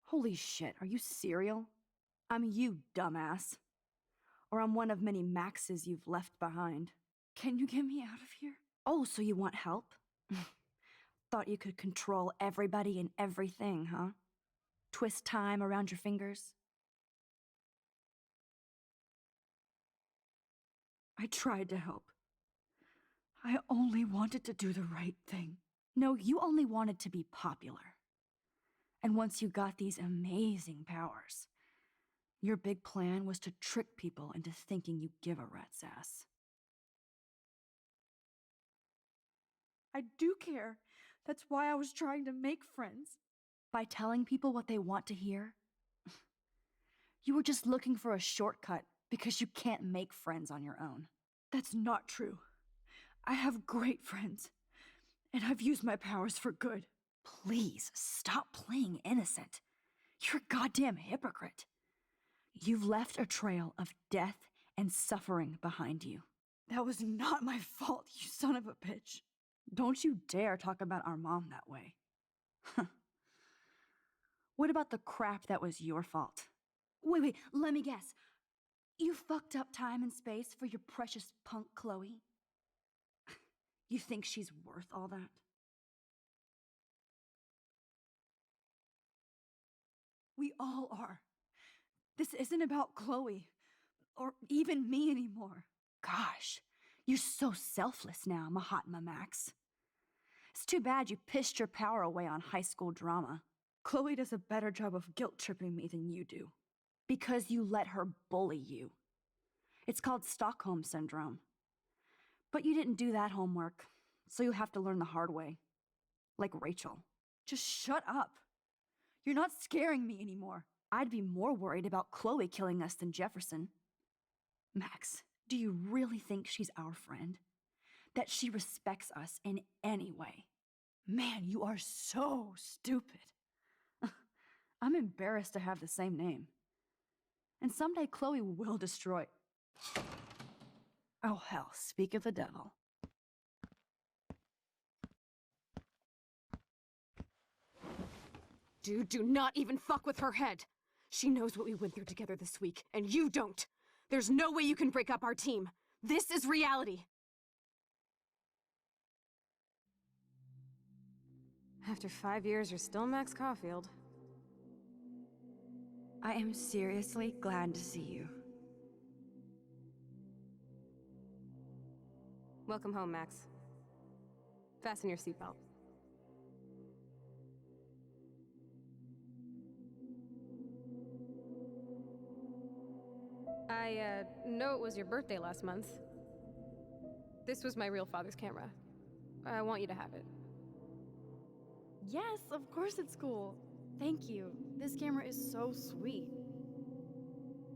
Holy shit, are you serial? I'm you, dumbass. Or I'm one of many Maxes you've left behind. Can you get me out of here? Oh, so you want help? Thought you could control everybody and everything, huh? Twist time around your fingers? I tried to help. I only wanted to do the right thing. No, you only wanted to be popular. And once you got these amazing powers, your big plan was to trick people into thinking you give a rat's ass. I do care. That's why I was trying to make friends. By telling people what they want to hear? You were just looking for a shortcut because you can't make friends on your own. That's not true. I have great friends, and I've used my powers for good. Please, stop playing innocent. You're a goddamn hypocrite. You've left a trail of death and suffering behind you. That was not my fault, you son of a bitch. Don't you dare talk about our mom that way. What about the crap that was your fault? Wait, let me guess. You fucked up time and space for your precious punk Chloe? You think she's worth all that? We all are. This isn't about Chloe, or even me anymore. Gosh, you're so selfless now, Mahatma Max. It's too bad you pissed your power away on high school drama. Chloe does a better job of guilt-tripping me than you do. Because you let her bully you. It's called Stockholm Syndrome. But you didn't do that homework, so you'll have to learn the hard way. Like Rachel. Just shut up. You're not scaring me anymore. I'd be more worried about Chloe killing us than Jefferson. Max, do you really think she's our friend? That she respects us in any way? Man, you are so stupid. I'm embarrassed to have the same name. And someday Chloe will destroy... Oh hell, speak of the devil. Dude, do not even fuck with her head. She knows what we went through together this week, and you don't. There's no way you can break up our team. This is reality. After 5 years, you're still Max Caulfield. I am seriously glad to see you. Welcome home, Max. Fasten your seatbelt. I know it was your birthday last month. This was my real father's camera. I want you to have it. Yes, of course it's cool. Thank you. This camera is so sweet.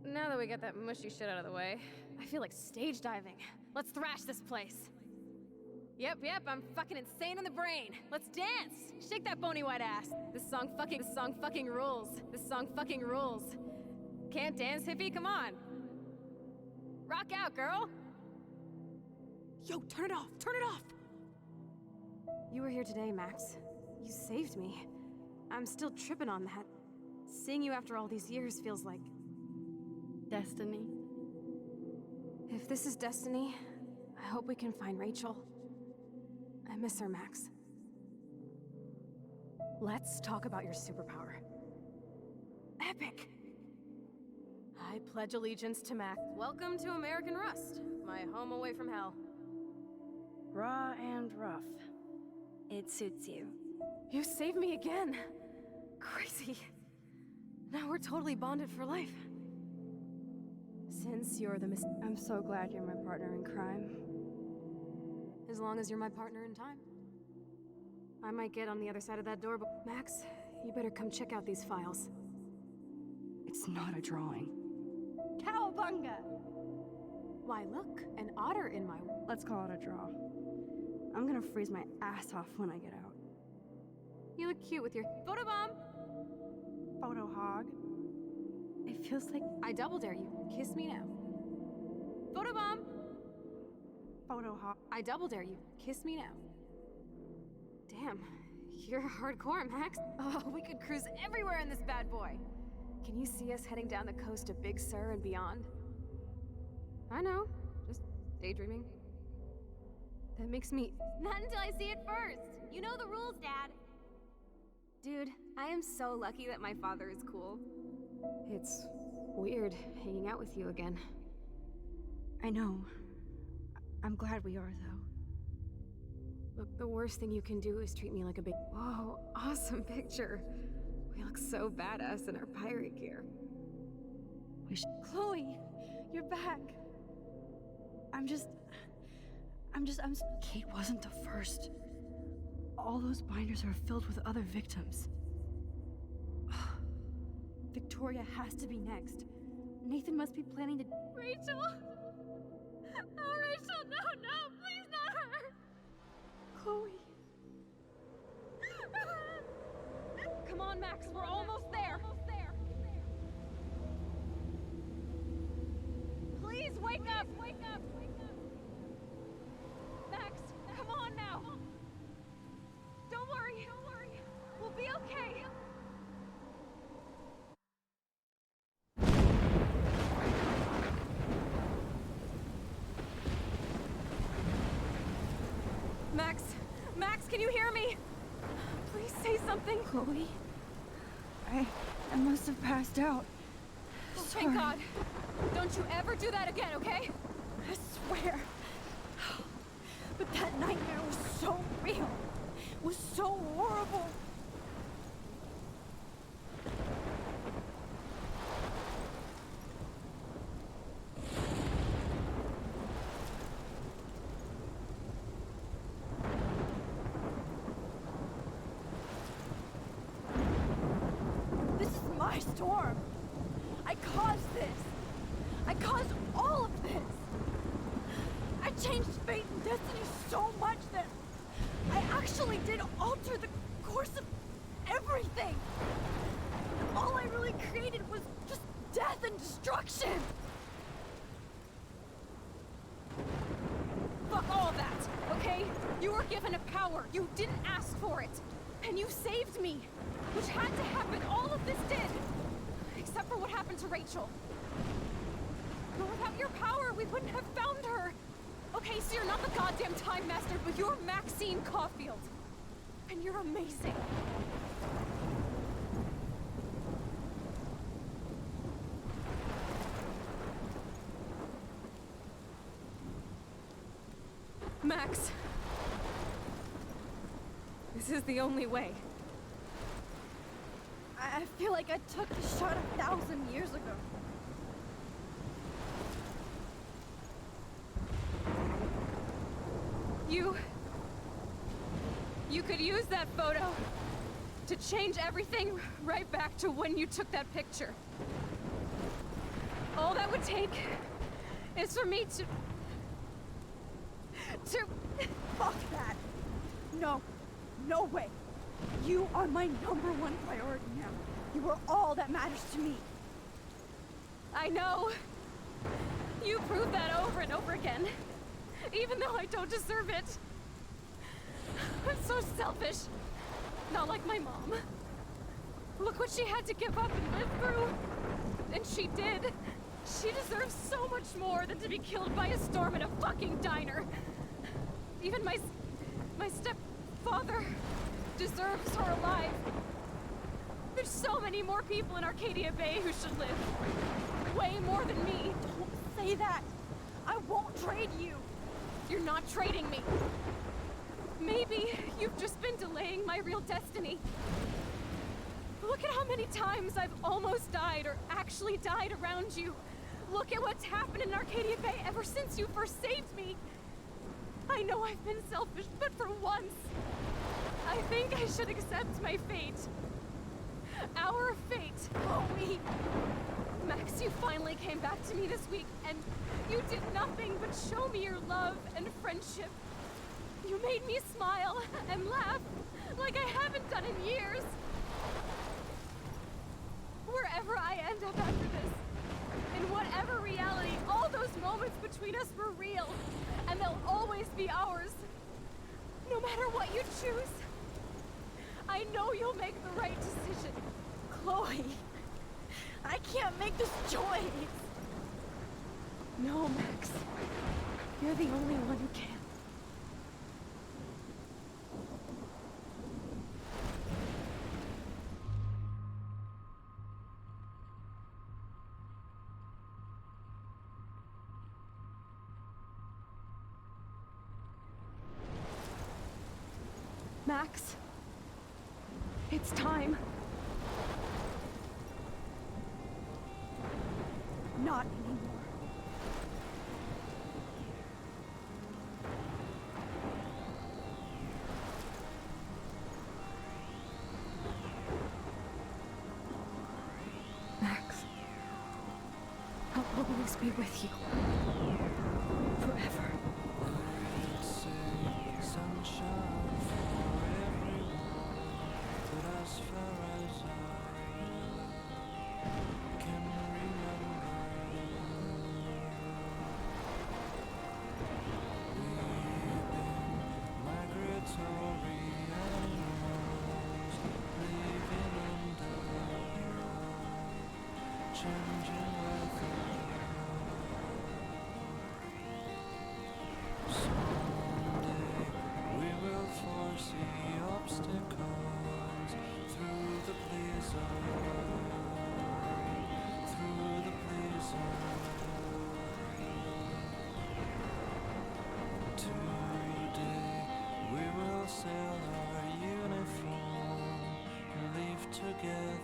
Now that we got that mushy shit out of the way, I feel like stage diving. Let's thrash this place. Yep, I'm fucking insane in the brain. Let's dance. Shake that bony white ass. This song fucking rules. This song fucking rules. Can't dance, hippie? Come on. Rock out, girl. Yo, turn it off. Turn it off. You were here today, Max. You saved me. I'm still tripping on that. Seeing you after all these years feels like... destiny. If this is destiny, I hope we can find Rachel. I miss her, Max. Let's talk about your superpower. Epic! I pledge allegiance to Max. Welcome to American Rust, my home away from hell. Raw and rough. It suits you. You saved me again. Crazy. Now we're totally bonded for life. Since you're the I'm so glad you're my partner in crime. As long as you're my partner in time. I might get on the other side of that door, but Max, you better come check out these files. It's not a drawing. Cowabunga! Why, look, an otter in my... Let's call it a draw. I'm gonna freeze my ass off when I get out. You look cute with your photobomb! Photo hog. It feels like... I double dare you. Kiss me now. Photobomb! Photo hog. I double dare you. Kiss me now. Damn, you're hardcore, Max. Oh, we could cruise everywhere in this bad boy. Can you see us heading down the coast to Big Sur and beyond? I know, just daydreaming. That makes me... Not until I see it first. You know the rules, Dad. Dude, I am so lucky that my father is cool. It's weird hanging out with you again. I know. I'm glad we are, though. Look, the worst thing you can do is treat me like a big... Whoa, awesome picture. We look so badass in our pirate gear. Chloe, you're back. Kate wasn't the first. All those binders are filled with other victims. Victoria has to be next. Nathan must be planning to... Rachel! Oh, Rachel, no, please not her! Chloe. Come on, Max, we're almost there. Please wake up! Max, come on now! Don't worry. We'll be okay. Max, can you hear me? Please say something. Chloe? I must have passed out. Oh, thank God. Don't you ever do that again, okay? I swear. But that nightmare was so real. It was so horrible. This is my storm. I caused this. I caused all of this. I changed fate and destiny so much that I actually did alter the course of everything. And all I really created was just death and destruction. Fuck all of that, okay? You were given a power. You didn't ask for it. And you saved me, which had to happen. All of this did. Except for what happened to Rachel. But without your power, we wouldn't have found her. Okay, so you're not the goddamn Time Master, but you're Maxine Caulfield. And you're amazing. Max. This is the only way. I feel like I took the shot 1,000 years ago. You could use that photo to change everything right back to when you took that picture. All that would take is for me to... Fuck that. No way. You are my #1 priority now. You are all that matters to me. I know. You proved that over and over again. Even though I don't deserve it. I'm so selfish. Not like my mom. Look what she had to give up and live through. And she did. She deserves so much more than to be killed by a storm in a fucking diner. Even my stepfather deserves her alive. There's so many more people in Arcadia Bay who should live. Way more than me. Don't say that. I won't trade you. You're not trading me. Maybe you've just been delaying my real destiny. Look at how many times I've almost died or actually died around you. Look at what's happened in Arcadia Bay ever since you first saved me. I know I've been selfish, but for once, I think I should accept my fate. Our fate. Chloe! Max, you finally came back to me this week, and you did nothing but show me your love and friendship. You made me smile and laugh like I haven't done in years. Wherever I end up after this, in whatever reality, all those moments between us were real, and they'll always be ours. No matter what you choose, I know you'll make the right decision. Chloe, I can't make this choice. No, Max. You're the only one who can. Max, it's time. Not anymore. Max, I'll always be with you. Forever. Together,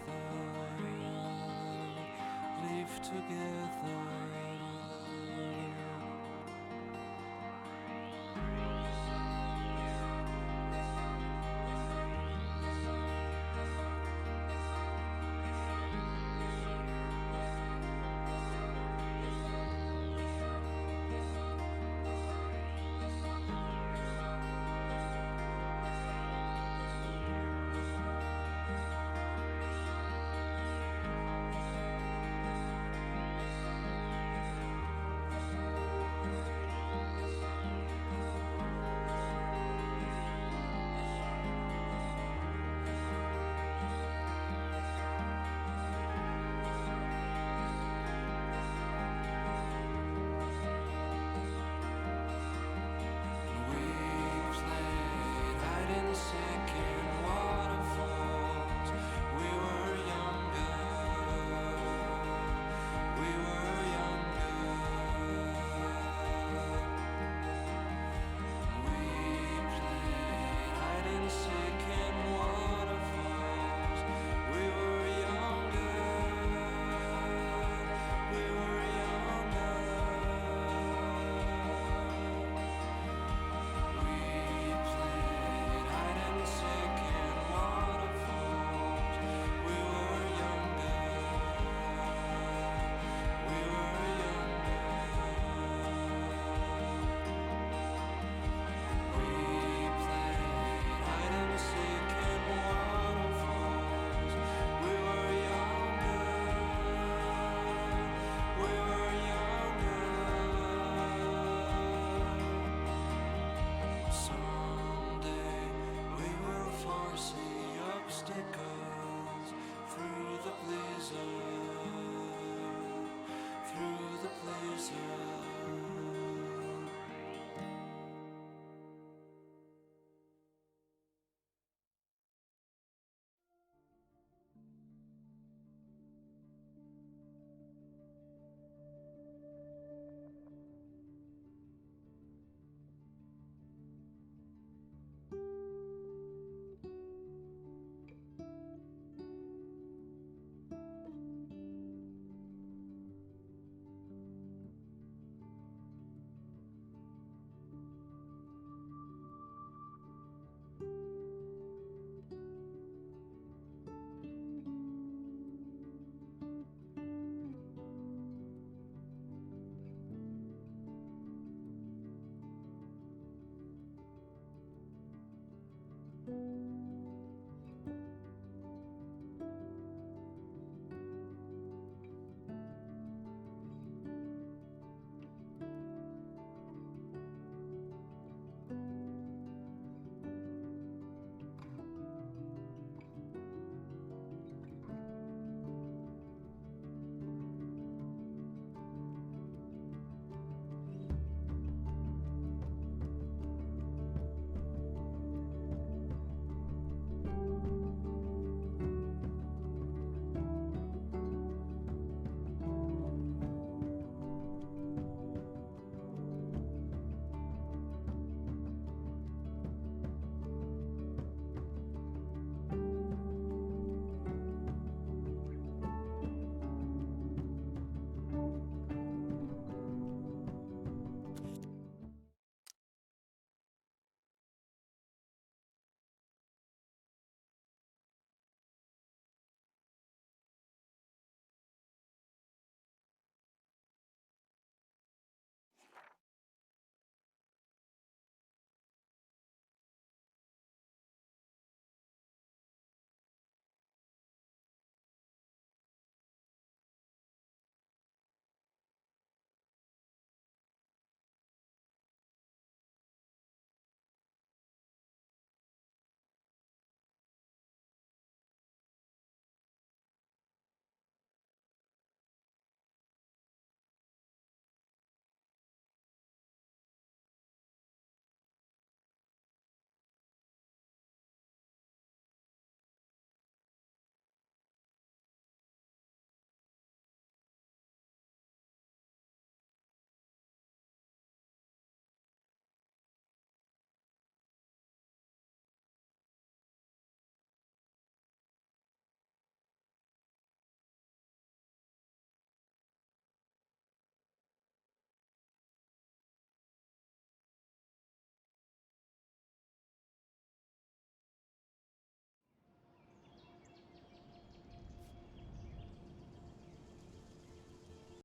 live together.